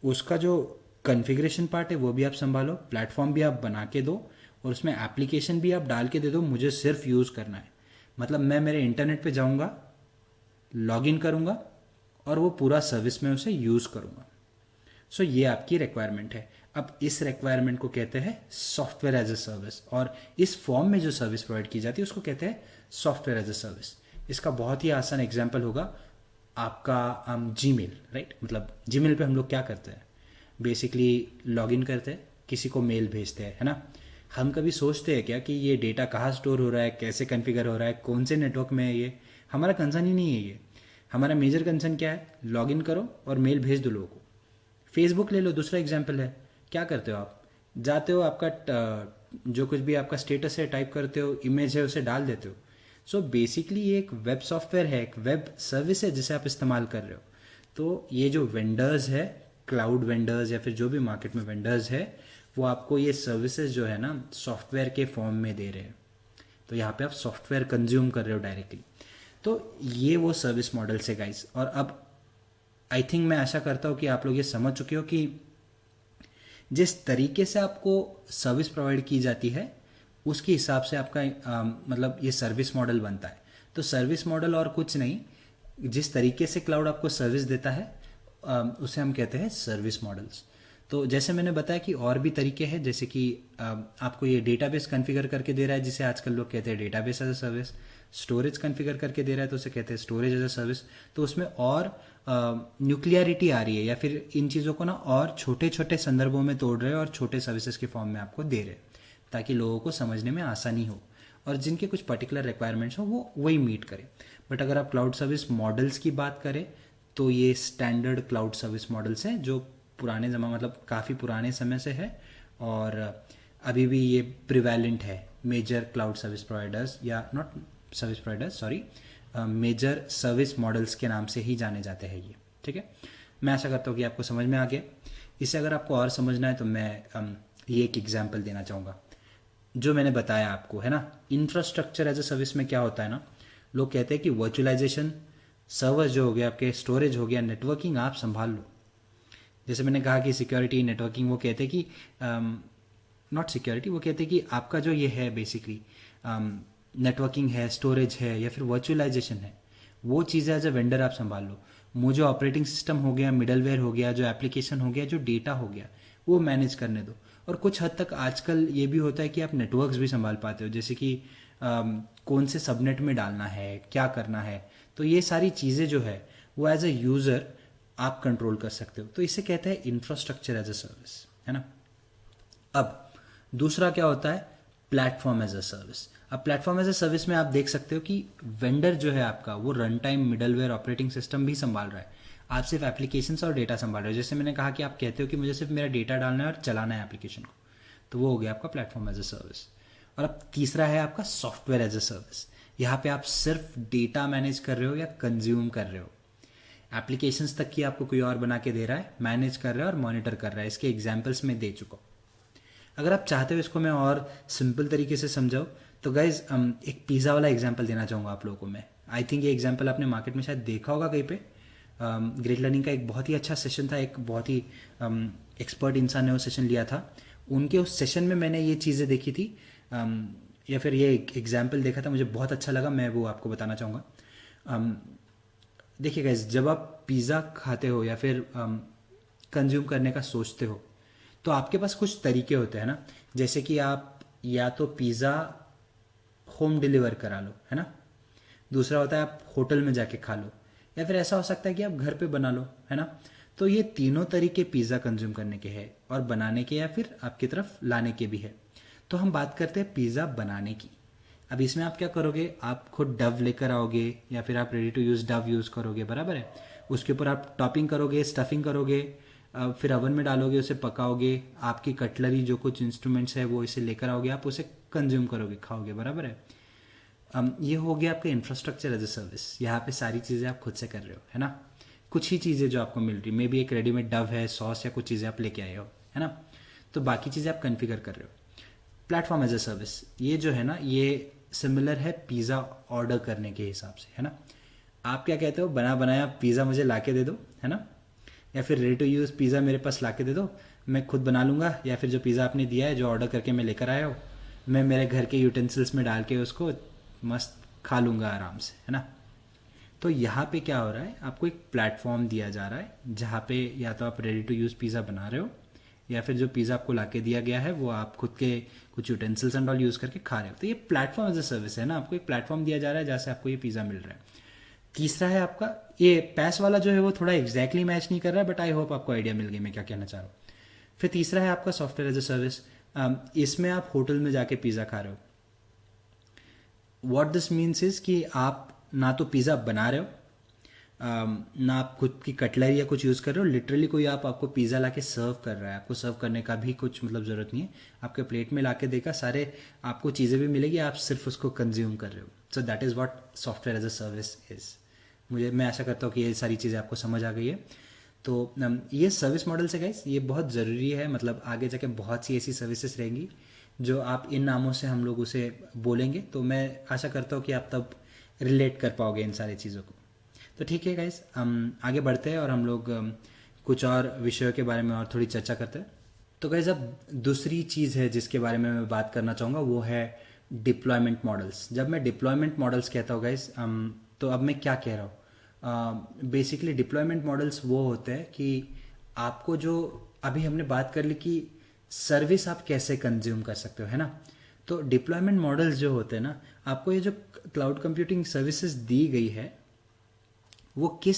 उसका जो कॉन्फ़िगरेशन पार्ट है वो भी आप संभालो, प्लेटफॉर्म भी आप बना के दो, और उसमें एप्लीकेशन भी आप डाल के दे दो, मुझे सिर्फ यूज़ करना है। मतलब मैं मेरे इंटरनेट पे जाऊँगा, लॉगिन करूँगा और वो पूरा सर्विस में उसे यूज़ करूँगा। सो ये आपकी रिक्वायरमेंट है। अब इस रिक्वायरमेंट को कहते हैं सॉफ्टवेयर एज अ सर्विस, और इस फॉर्म में जो सर्विस प्रोवाइड की जाती है उसको कहते हैं सॉफ्टवेयर एज अ सर्विस। इसका बहुत ही आसान एग्जाम्पल होगा आपका जीमेल, राइट। मतलब जीमेल पे हम लोग क्या करते हैं, बेसिकली लॉगिन करते हैं, किसी को मेल भेजते हैं, है ना। हम कभी सोचते हैं क्या कि ये डेटा कहाँ स्टोर हो रहा है, कैसे कॉन्फ़िगर हो रहा है, कौन से नेटवर्क में है, ये हमारा कंसर्न ही नहीं है। ये हमारा मेजर कंसर्न क्या है, लॉगिन करो और मेल भेज दो लोगों को। फेसबुक ले लो, दूसरा एग्जाम्पल है। क्या करते हो आप, जाते हो, आपका जो कुछ भी आपका स्टेटस है टाइप करते हो, इमेज है उसे डाल देते हो। सो बेसिकली ये एक वेब सॉफ्टवेयर है, एक वेब सर्विस है जिसे आप इस्तेमाल कर रहे हो। तो ये जो वेंडर्स है, क्लाउड वेंडर्स या फिर जो भी मार्केट में वेंडर्स है, वो आपको ये सर्विसेज जो है ना सॉफ्टवेयर के फॉर्म में दे रहे हैं। तो यहाँ पे आप सॉफ्टवेयर कंज्यूम कर रहे हो डायरेक्टली। तो ये वो सर्विस मॉडल्स है गाइस। और अब आई थिंक मैं आशा करता हूँ कि आप लोग ये समझ चुके हो कि जिस तरीके से आपको सर्विस प्रोवाइड की जाती है उसके हिसाब से आपका मतलब ये सर्विस मॉडल बनता है। तो सर्विस मॉडल और कुछ नहीं, जिस तरीके से क्लाउड आपको सर्विस देता है उसे हम कहते हैं सर्विस मॉडल्स। तो जैसे मैंने बताया कि और भी तरीके हैं, जैसे कि आपको ये डेटाबेस कॉन्फ़िगर करके दे रहा है जिसे आजकल लोग कहते हैं database as a service, storage configure करके दे रहा है तो उसे कहते हैं स्टोरेज एज अ सर्विस। तो उसमें और न्यूक्लियरिटी आ रही है, या फिर इन चीज़ों को ना और छोटे छोटे संदर्भों में तोड़ रहे हैं और छोटे सर्विसेज के फॉर्म में आपको दे रहे हैं, ताकि लोगों को समझने में आसानी हो और जिनके कुछ पर्टिकुलर रिक्वायरमेंट्स हो वो वही मीट करें। बट अगर आप क्लाउड सर्विस मॉडल्स की बात करें तो ये स्टैंडर्ड क्लाउड सर्विस मॉडल्स हैं जो पुराने ज़माने मतलब काफ़ी पुराने समय से है और अभी भी ये प्रिवेलेंट है। मेजर क्लाउड सर्विस प्रोवाइडर्स, या not service providers sorry, major service models के नाम से ही जाने जाते हैं ये, ठीक है। मैं आशा करता हूँ कि आपको समझ में आ गया। इसे अगर आपको और समझना है तो मैं ये एक एग्जांपल देना चाहूँगा जो मैंने बताया आपको, है ना। इंफ्रास्ट्रक्चर एज अ सर्विस में क्या होता है ना, लोग कहते हैं कि वर्चुअलाइजेशन सर्वर जो हो गया, आपके स्टोरेज हो गया, नेटवर्किंग आप संभाल लो। जैसे मैंने कहा कि सिक्योरिटी नेटवर्किंग, वो कहते हैं कि नॉट सिक्योरिटी, वो कहते हैं कि आपका जो ये है बेसिकली नेटवर्किंग है, स्टोरेज है या फिर वर्चुअलाइजेशन है, वो चीज़ें एज अ वेंडर आप संभाल लो। मुझे ऑपरेटिंग सिस्टम हो गया, मिडलवेयर हो गया, जो एप्लीकेशन हो गया, जो डेटा हो गया, वो मैनेज करने दो। और कुछ हद तक आजकल ये भी होता है कि आप नेटवर्क्स भी संभाल पाते हो, जैसे कि कौन से सबनेट में डालना है, क्या करना है। तो ये सारी चीज़ें जो है वो एज अ यूज़र आप कंट्रोल कर सकते हो। तो इसे कहते हैं इंफ्रास्ट्रक्चर एज अ सर्विस, है ना। अब दूसरा क्या होता है, प्लेटफॉर्म एज अ सर्विस। अब प्लेटफॉर्म एज अ सर्विस में आप देख सकते हो कि वेंडर जो है आपका, वो run time, middleware, operating system भी संभाल रहा है। आप सिर्फ एप्लीकेशंस और डेटा संभाल रहे हो। जैसे मैंने कहा कि आप कहते हो कि मुझे सिर्फ मेरा डेटा डालना है और चलाना है एप्लीकेशन को, तो वो हो गया आपका प्लेटफॉर्म एज अ सर्विस। और अब तीसरा है आपका सॉफ्टवेयर एज अ सर्विस। यहाँ पे आप सिर्फ डेटा मैनेज कर रहे हो या कंज्यूम कर रहे हो। एप्लीकेशंस तक की आपको कोई और बना के दे रहा है, मैनेज कर रहा है और मॉनिटर कर रहा है। इसके एग्जाम्पल्स मैं दे चुका हूँ। अगर आप चाहते हो इसको मैं और सिंपल तरीके से समझाऊँ तो गाइज एक पिज़्ज़ा वाला एग्जाम्पल देना चाहूँगा आप लोगों को मैं। आई थिंक ये एग्जाम्पल आपने मार्केट में शायद देखा होगा कहीं पे। ग्रेट लर्निंग का एक बहुत ही अच्छा सेशन था, एक बहुत ही एक्सपर्ट इंसान ने वो सेशन लिया था। उनके उस सेशन में मैंने ये चीज़ें देखी थी, या फिर ये एग्जाम्पल देखा था, मुझे बहुत अच्छा लगा, मैं वो आपको बताना चाहूँगा। देखिए गाइज, जब आप पिज़्ज़ा खाते हो या फिर कंज्यूम करने का सोचते हो तो आपके पास कुछ तरीके होते हैं ना। जैसे कि आप या तो पिज़्ज़ा होम डिलीवर करा लो, है ना। दूसरा होता है आप होटल में जाके खा लो, या फिर ऐसा हो सकता है कि आप घर पे बना लो, है ना। तो ये तीनों तरीके पिज़्ज़ा कंज्यूम करने के हैं, और बनाने के या फिर आपकी तरफ लाने के भी है। तो हम बात करते हैं पिज़्ज़ा बनाने की। अब इसमें आप क्या करोगे, आप खुद डव लेकर आओगे या फिर आप ready to use Dove use करोगे, बराबर है। उसके ऊपर आप टॉपिंग करोगे, स्टफिंग करोगे, फिर अवन में डालोगे, उसे पकाओगे। आपकी कटलरी जो कुछ इंस्ट्रूमेंट्स है वो इसे लेकर आओगे, आप उसे कंज्यूम करोगे, खाओगे, बराबर है। ये हो गया आपका इंफ्रास्ट्रक्चर एज ए सर्विस। यहाँ पे सारी चीज़ें आप खुद से कर रहे हो, है ना। कुछ ही चीज़ें जो आपको मिल रही, मे बी एक रेडीमेड डव है, सॉस या कुछ चीज़ें आप लेके आए हो, है ना। तो बाकी चीज़ें आप कन्फिगर कर रहे हो। प्लेटफॉर्म एज ए सर्विस ये जो है ना, ये सिमिलर है पिज़्ज़ा ऑर्डर करने के हिसाब से, है ना। आप क्या कहते हो, बना बनाया पिज़्ज़ा मुझे ला के दे दो, है ना। या फिर रेडी टू यूज़ पिज़्ज़ा मेरे पास ला के दे दो, मैं खुद बना लूँगा। या फिर जो पिज़्ज़ा आपने दिया है, जो ऑर्डर करके मैं लेकर आया हूँ, मैं मेरे घर के यूटेंसिल्स में डाल के उसको मस्त खा लूँगा आराम से, है ना। तो यहाँ पे क्या हो रहा है, आपको एक प्लेटफॉर्म दिया जा रहा है जहाँ पे या तो आप रेडी टू यूज़ पिज़्ज़ा बना रहे हो, या फिर जो पिज़्ज़ा आपको ला के दिया गया है वो आप खुद के कुछ यूटेंसिल्स एंड ऑल यूज़ करके खा रहे हो। तो ये प्लेटफॉर्म एज अ सर्विस है ना, आपको एक प्लेटफॉर्म दिया जा रहा है जहाँ से आपको ये पिज़्ज़ा मिल रहा है। तीसरा है आपका ये पैस वाला जो है, वो थोड़ा एग्जैक्टली मैच नहीं कर रहा है, बट आई होप आपको आइडिया मिल गई मैं क्या कहना चाह रहा हूँ। फिर तीसरा है आपका सॉफ्टवेयर एज अ सर्विस। इसमें आप होटल में जाके पिज़्ज़ा खा रहे हो। व्हाट दिस मीन्स इज कि आप ना तो पिज़्ज़ा बना रहे हो, ना आप खुद की कटलरी या कुछ यूज़ कर रहे हो। लिटरली कोई आपको पिज़्ज़ा ला के सर्व कर रहा है, आपको सर्व करने का भी कुछ मतलब ज़रूरत नहीं है। आपके प्लेट में ला के देगा, सारे आपको चीज़ें भी मिलेगी, आप सिर्फ उसको कंज्यूम कर रहे हो। So that is what software as a service is. मैं आशा करता हूँ कि ये सारी चीज़ें आपको समझ आ गई है। तो ये सर्विस मॉडल से गाइस, ये बहुत ज़रूरी है। मतलब आगे जाके बहुत सी ऐसी सर्विसेज रहेंगी जो आप इन नामों से हम लोग उसे बोलेंगे, तो मैं आशा करता हूँ कि आप तब रिलेट कर पाओगे इन सारी चीज़ों को। तो ठीक है गाइस, हम आगे बढ़ते हैं और हम लोग कुछ और विषयों के बारे में और थोड़ी चर्चा करते हैं। तो गाइस, अब दूसरी चीज़ है जिसके बारे में मैं बात करना चाहूँगा, वो है डिप्लॉयमेंट मॉडल्स। जब मैं डिप्लॉयमेंट मॉडल्स कहता हूँ गाइस, तो अब मैं क्या कह रहा हूँ, बेसिकली डिप्लॉयमेंट मॉडल्स वो होते हैं कि आपको जो अभी हमने बात कर ली कि सर्विस आप कैसे कंज्यूम कर सकते हो, है ना। तो डिप्लॉयमेंट मॉडल्स जो होते हैं ना, आपको ये जो क्लाउड कंप्यूटिंग सर्विसेज दी गई है वो किस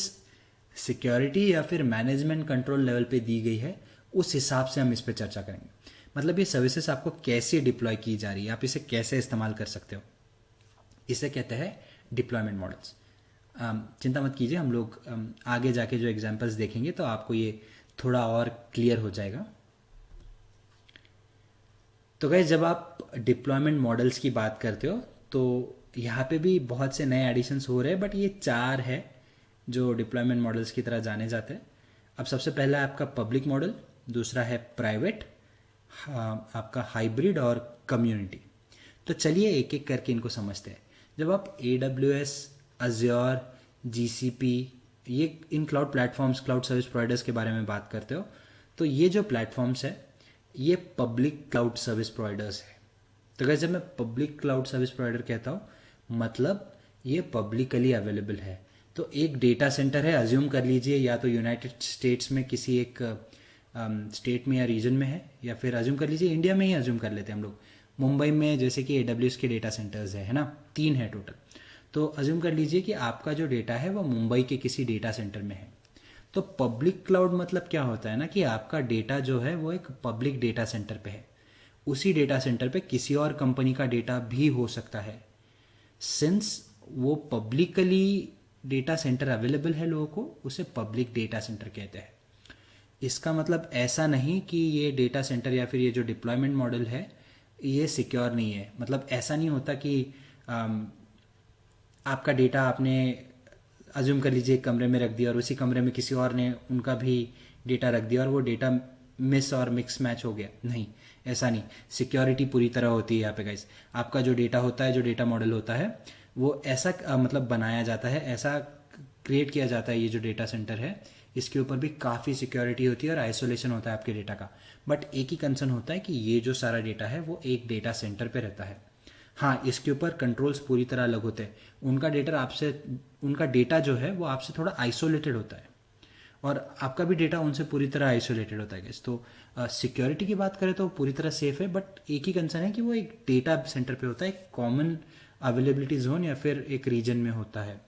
सिक्योरिटी या फिर मैनेजमेंट कंट्रोल लेवल पे दी गई है, उस हिसाब से हम इस पर चर्चा करेंगे। मतलब ये सर्विसेज आपको कैसे डिप्लॉय की जा रही है, आप इसे कैसे इस्तेमाल कर सकते हो, इसे कहते हैं डिप्लॉयमेंट मॉडल्स। चिंता मत कीजिए, हम लोग आगे जाके जो एग्जांपल्स देखेंगे तो आपको ये थोड़ा और क्लियर हो जाएगा। तो गाइस, जब आप डिप्लॉयमेंट मॉडल्स की बात करते हो तो यहाँ पे भी बहुत से नए एडिशंस हो रहे हैं, बट ये 4 है जो डिप्लॉयमेंट मॉडल्स की तरह जाने जाते हैं। अब सबसे पहला है आपका पब्लिक मॉडल, दूसरा है प्राइवेट, आपका हाइब्रिड और कम्युनिटी। तो चलिए एक एक करके इनको समझते हैं। जब आप AWS, अज्योर GCP, ये इन cloud platforms, cloud service providers के बारे में बात करते हो, तो ये जो प्लेटफॉर्म्स है ये पब्लिक क्लाउड सर्विस प्रोवाइडर्स है। तो अगर जब मैं पब्लिक क्लाउड सर्विस प्रोवाइडर कहता हूँ, मतलब ये पब्लिकली अवेलेबल है। तो एक डेटा सेंटर है, अज्यूम कर लीजिए या तो यूनाइटेड स्टेट्स में किसी एक स्टेट में या रीजन में है, या फिर अज्यूम कर लीजिए इंडिया में ही अज्यूम कर लेते हैं हम लोग, मुंबई में जैसे कि AWS के डेटा सेंटर्स है ना, 3 है टोटल। तो अज्यूम कर लीजिए कि आपका जो डेटा है वो मुंबई के किसी डेटा सेंटर में है। तो पब्लिक क्लाउड मतलब क्या होता है ना, कि आपका डेटा जो है वो एक पब्लिक डेटा सेंटर पे है, उसी डेटा सेंटर पे किसी और कंपनी का डेटा भी हो सकता है। सिंस वो पब्लिकली डेटा सेंटर अवेलेबल है लोगों को, उसे पब्लिक डेटा सेंटर कहते हैं। इसका मतलब ऐसा नहीं कि ये डेटा सेंटर या फिर ये जो डिप्लॉयमेंट मॉडल है ये सिक्योर नहीं है। मतलब ऐसा नहीं होता कि आपका डेटा आपने अज्यूम कर लीजिए एक कमरे में रख दिया और उसी कमरे में किसी और ने उनका भी डेटा रख दिया और वो डेटा मिस और मिक्स मैच हो गया। नहीं, ऐसा नहीं। सिक्योरिटी पूरी तरह होती है यहाँ पे गाइस। आपका जो डेटा होता है, जो डेटा मॉडल होता है, वो ऐसा मतलब बनाया जाता है, ऐसा क्रिएट किया जाता है, ये जो डेटा सेंटर है इसके ऊपर भी काफ़ी सिक्योरिटी होती है और आइसोलेशन होता है आपके डेटा का। बट एक ही कंसर्न होता है कि ये जो सारा डेटा है वो एक डेटा सेंटर पे रहता है। हाँ, इसके ऊपर कंट्रोल्स पूरी तरह अलग होते हैं। उनका डेटा जो है वो आपसे थोड़ा आइसोलेटेड होता है और आपका भी डेटा उनसे पूरी तरह आइसोलेटेड होता है। तो सिक्योरिटी की बात करें तो पूरी तरह सेफ है, बट एक ही कंसर्न है कि वो एक डेटा सेंटर पे होता है, एक कॉमन अवेलेबिलिटी जोन या फिर एक रीजन में होता है।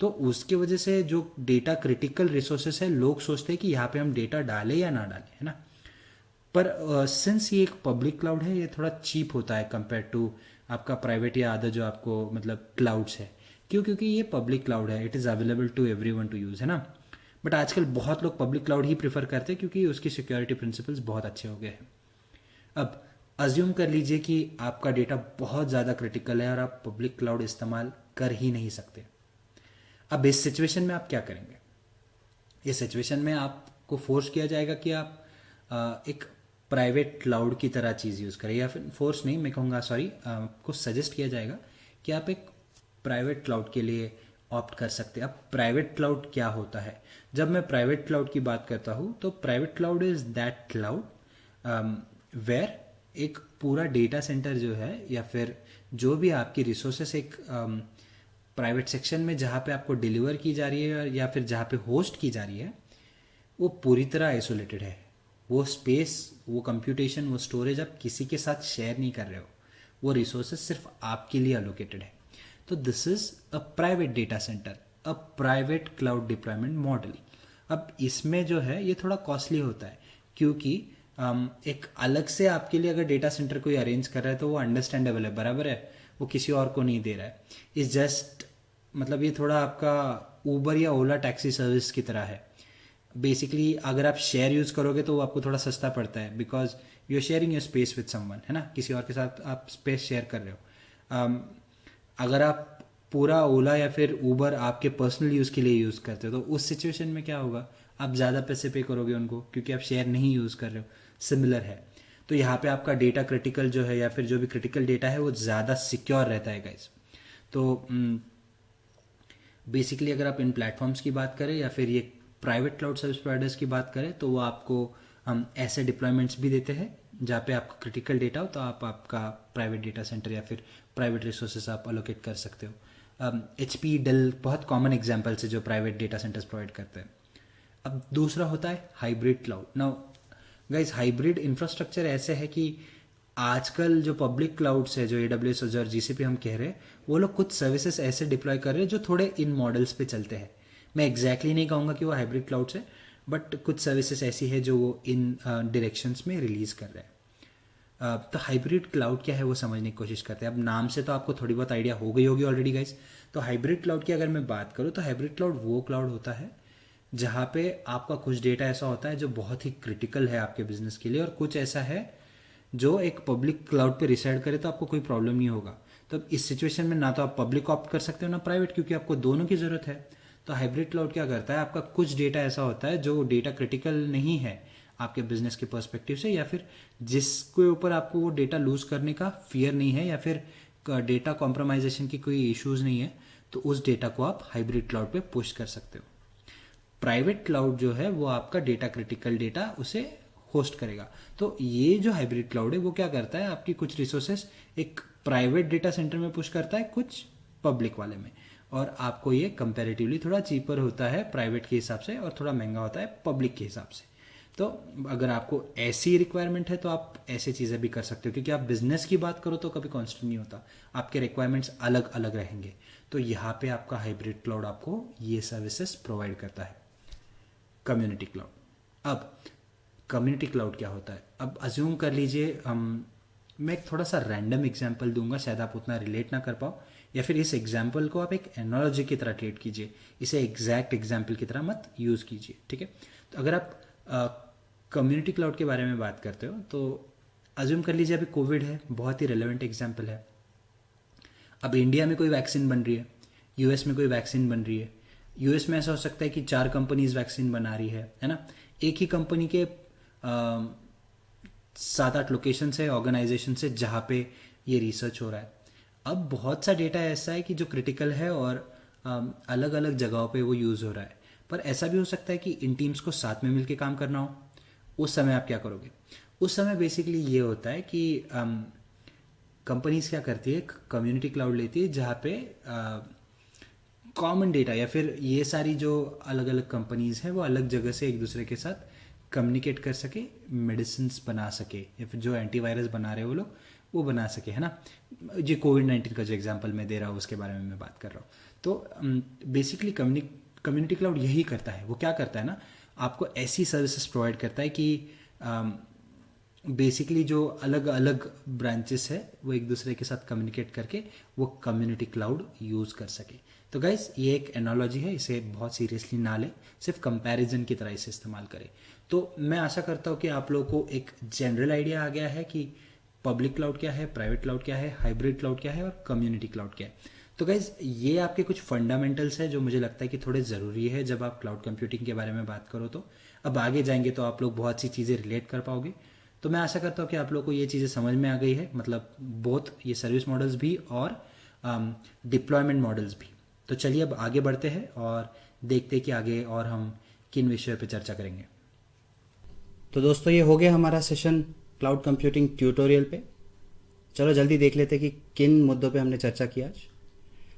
तो उसके वजह से जो डेटा क्रिटिकल रिसोर्सेस है, लोग सोचते हैं कि यहाँ पे हम डेटा डालें या ना डालें, है ना। पर सिंस ये एक पब्लिक क्लाउड है, ये थोड़ा चीप होता है कंपेयर टू आपका प्राइवेट या अदर जो आपको मतलब क्लाउड्स है। क्यों? क्योंकि ये पब्लिक क्लाउड है, it is available to everyone to use, है ना। बट आजकल बहुत लोग पब्लिक क्लाउड ही प्रेफर करते हैं क्योंकि उसकी सिक्योरिटी प्रिंसिपल्स बहुत अच्छे हो गए हैं। अब अज्यूम कर लीजिए कि आपका डेटा बहुत ज़्यादा क्रिटिकल है और आप पब्लिक क्लाउड इस्तेमाल कर ही नहीं सकते। अब इस सिचुएशन में आप क्या करेंगे? इस सिचुएशन में आपको फोर्स किया जाएगा कि आप एक प्राइवेट क्लाउड की तरह चीज़ यूज़ करें, या फिर फोर्स नहीं, मैं कहूँगा सॉरी, आपको सजेस्ट किया जाएगा कि आप एक प्राइवेट क्लाउड के लिए ऑप्ट कर सकते हैं। अब प्राइवेट क्लाउड क्या होता है? जब मैं प्राइवेट क्लाउड की बात करता हूँ तो private cloud is that cloud where एक पूरा डेटा सेंटर जो है या फिर जो भी आपकी रिसोर्सेस एक प्राइवेट सेक्शन में जहाँ पे आपको डिलीवर की जा रही है या फिर जहाँ पे होस्ट की जा रही है, वो पूरी तरह आइसोलेटेड है। वो स्पेस, वो कंप्यूटेशन, वो स्टोरेज आप किसी के साथ शेयर नहीं कर रहे हो, वो रिसोर्सेज सिर्फ आपके लिए अलोकेटेड है। तो this is a private data centre, a private cloud deployment model. अब इसमें जो है ये थोड़ा कॉस्टली होता है क्योंकि एक अलग से आपके लिए अगर डेटा सेंटर कोई अरेंज कर रहा है तो वो अंडरस्टैंडेबल है, बराबर है, वो किसी और को नहीं दे रहा है। इस जस्ट मतलब ये थोड़ा आपका ऊबर या ओला टैक्सी सर्विस की तरह है। बेसिकली अगर आप शेयर यूज़ करोगे तो वो आपको थोड़ा सस्ता पड़ता है because you are sharing your space with someone, है ना, किसी और के साथ आप स्पेस शेयर कर रहे हो। अगर आप पूरा ओला या फिर ऊबर आपके पर्सनल यूज़ के लिए यूज़ करते हो तो उस सिचुएशन में क्या होगा, आप ज़्यादा पैसे पे करोगे उनको क्योंकि आप शेयर नहीं यूज़ कर रहे हो। सिमिलर है। तो यहाँ पे आपका डेटा क्रिटिकल जो है या फिर जो भी क्रिटिकल डेटा है वो ज़्यादा सिक्योर रहता है गाइस। तो बेसिकली अगर आप इन प्लेटफॉर्म्स की बात करें या फिर ये प्राइवेट क्लाउड सर्विस प्रोवाइडर्स की बात करें तो वो आपको ऐसे डिप्लॉयमेंट्स भी देते हैं जहाँ पे आपका क्रिटिकल डेटा हो तो आप आपका प्राइवेट डेटा सेंटर या फिर प्राइवेट रिसोर्सेज आप अलोकेट कर सकते हो। HP, डेल बहुत कॉमन एग्जाम्पल्स है जो प्राइवेट डेटा सेंटर्स प्रोवाइड करते हैं। अब दूसरा होता है hybrid cloud. Now guys, hybrid infrastructure ऐसे है कि आजकल जो पब्लिक क्लाउड्स है, जो AWS और GCP हम कह रहे हैं, वो लोग कुछ सर्विसेज ऐसे डिप्लॉय कर रहे हैं जो थोड़े इन मॉडल्स पे चलते हैं। मैं एग्जैक्टली नहीं कहूँगा कि वो हाइब्रिड क्लाउड्स है, बट कुछ सर्विसेज ऐसी है जो वो इन डायरेक्शंस में रिलीज कर रहे हैं। तो हाइब्रिड क्लाउड क्या है वो समझने की कोशिश करते हैं। अब नाम से तो आपको थोड़ी बहुत आइडिया हो गई होगी ऑलरेडी गाइस। तो हाइब्रिड क्लाउड की अगर मैं बात करूँ तो हाइब्रिड क्लाउड वो क्लाउड होता है जहाँ पे आपका कुछ डेटा ऐसा होता है जो बहुत ही क्रिटिकल है आपके बिजनेस के लिए और कुछ ऐसा है जो एक पब्लिक क्लाउड पे रिसाइड करे तो आपको कोई प्रॉब्लम नहीं होगा। तो इस सिचुएशन में ना तो आप पब्लिक ऑप्ट कर सकते हो ना प्राइवेट, क्योंकि आपको दोनों की ज़रूरत है। तो हाइब्रिड क्लाउड क्या करता है, आपका कुछ डेटा ऐसा होता है जो डेटा क्रिटिकल नहीं है आपके बिजनेस के पर्सपेक्टिव से, या फिर जिसके ऊपर आपको वो डेटा लूज करने का फियर नहीं है या फिर डेटा कॉम्प्रोमाइजेशन की कोई इश्यूज नहीं है, तो उस डेटा को आप हाइब्रिड क्लाउड पे पुश कर सकते हो। प्राइवेट क्लाउड जो है वो आपका डेटा क्रिटिकल डेटा उसे होस्ट करेगा। तो ये जो हाइब्रिड क्लाउड है वो क्या करता है, आपकी कुछ रिसोर्सेस एक प्राइवेट डेटा सेंटर में पुश करता है, कुछ पब्लिक वाले में, और आपको ये कंपैरेटिवली थोड़ा चीपर होता है प्राइवेट के हिसाब से और थोड़ा महंगा होता है पब्लिक के हिसाब से। तो अगर आपको ऐसी रिक्वायरमेंट है तो आप ऐसी चीज़ें भी कर सकते हो, क्योंकि आप बिजनेस की बात करो तो कभी कॉन्स्टेंट नहीं होता, आपके रिक्वायरमेंट्स अलग अलग रहेंगे। तो यहाँ पे आपका हाइब्रिड क्लाउड आपको ये सर्विसेज प्रोवाइड करता है। Community cloud. अब कम्युनिटी क्लाउड क्या होता है, अब अज्यूम कर लीजिए मैं एक थोड़ा सा रैंडम एग्जांपल दूंगा, शायद आप उतना रिलेट ना कर पाओ, या फिर इस एग्जांपल को आप एक एनालॉजी की तरह ट्रीट कीजिए, इसे एग्जैक्ट एग्जांपल की तरह मत यूज़ कीजिए, ठीक है। तो अगर आप कम्युनिटी क्लाउड के बारे में बात करते हो तो अज्यूम कर लीजिए अभी कोविड है, बहुत ही रेलेवेंट एग्जांपल है। अब इंडिया में कोई वैक्सीन बन रही है, यूएस में कोई वैक्सीन बन रही है। यूएस में ऐसा हो सकता है कि 4 कंपनीज वैक्सीन बना रही है ना, एक ही कंपनी के 7-8 लोकेशन से, ऑर्गेनाइजेशन से जहाँ पे ये रिसर्च हो रहा है। अब बहुत सा डेटा ऐसा है कि जो क्रिटिकल है और अलग अलग जगहों पे वो यूज़ हो रहा है, पर ऐसा भी हो सकता है कि इन टीम्स को साथ में मिलकर काम करना हो। उस समय आप क्या करोगे, उस समय बेसिकली ये होता है कि कंपनीज क्या करती है, कम्युनिटी क्लाउड लेती है जहाँ पे कॉमन डेटा, या फिर ये सारी जो अलग अलग कंपनीज हैं वो अलग जगह से एक दूसरे के साथ कम्युनिकेट कर सके, मेडिसिन बना सके, या फिर जो एंटीवायरस बना रहे हैं वो लोग वो बना सके, है ना। जी कोविड-19 का जो एग्जांपल मैं दे रहा हूँ उसके बारे में मैं बात कर रहा हूँ। तो बेसिकली कम्युनिटी क्लाउड यही करता है। वो क्या करता है ना, आपको ऐसी सर्विसेज प्रोवाइड करता है कि बेसिकली जो अलग अलग ब्रांचेस है वो एक दूसरे के साथ कम्युनिकेट करके वो कम्युनिटी क्लाउड यूज़ कर सके। तो गाइज ये एक एनालॉजी है, इसे बहुत सीरियसली ना ले, सिर्फ कंपैरिजन की तरह इसे इस्तेमाल करें। तो मैं आशा करता हूँ कि आप लोगों को एक जनरल आइडिया आ गया है कि पब्लिक क्लाउड क्या है, प्राइवेट क्लाउड क्या है, हाइब्रिड क्लाउड क्या है और कम्युनिटी क्लाउड क्या है। तो गाइज ये आपके कुछ फंडामेंटल्स है जो मुझे लगता है कि थोड़े ज़रूरी है जब आप क्लाउड कंप्यूटिंग के बारे में बात करो। तो अब आगे जाएंगे तो आप लोग बहुत सी चीज़ें रिलेट कर पाओगे। तो मैं आशा करता हूँ कि आप लोग को ये चीज़ें समझ में आ गई है, मतलब बोथ ये सर्विस मॉडल्स भी और डिप्लॉयमेंट मॉडल्स भी। तो चलिए अब आगे बढ़ते हैं और देखते हैं कि आगे और हम किन विषयों पर चर्चा करेंगे। तो दोस्तों ये हो गया हमारा सेशन क्लाउड कंप्यूटिंग ट्यूटोरियल पे। चलो जल्दी देख लेते हैं कि किन मुद्दों पे हमने चर्चा की आज।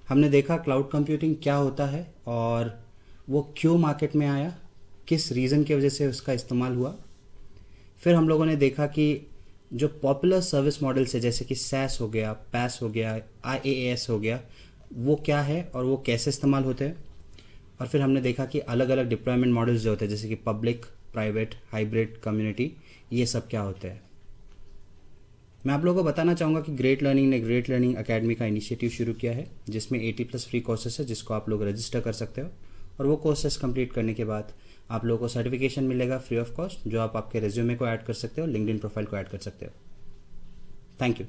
हमने देखा क्लाउड कंप्यूटिंग क्या होता है और वो क्यों मार्केट में आया, किस रीज़न की वजह से उसका इस्तेमाल हुआ। फिर हम लोगों ने देखा कि जो पॉपुलर सर्विस मॉडल्स है जैसे कि SaaS हो गया, PaaS हो गया, IaaS हो गया, वो क्या है और वो कैसे इस्तेमाल होते हैं। और फिर हमने देखा कि अलग अलग डिप्लॉयमेंट मॉडल्स जो होते हैं जैसे कि पब्लिक, प्राइवेट, हाइब्रिड, कम्युनिटी, ये सब क्या होते हैं। मैं आप लोगों को बताना चाहूँगा कि ग्रेट लर्निंग ने ग्रेट लर्निंग अकेडमी का इनिशिएटिव शुरू किया है जिसमें 80+ फ्री कोर्सेस है जिसको आप लोग रजिस्टर कर सकते हो, और वो कोर्सेस कंप्लीट करने के बाद आप लोगों को सर्टिफिकेशन मिलेगा फ्री ऑफ कॉस्ट, जो आप आपके रेज्यूमे को ऐड कर सकते हो, लिंक्डइन प्रोफाइल को ऐड कर सकते हो। Thank you.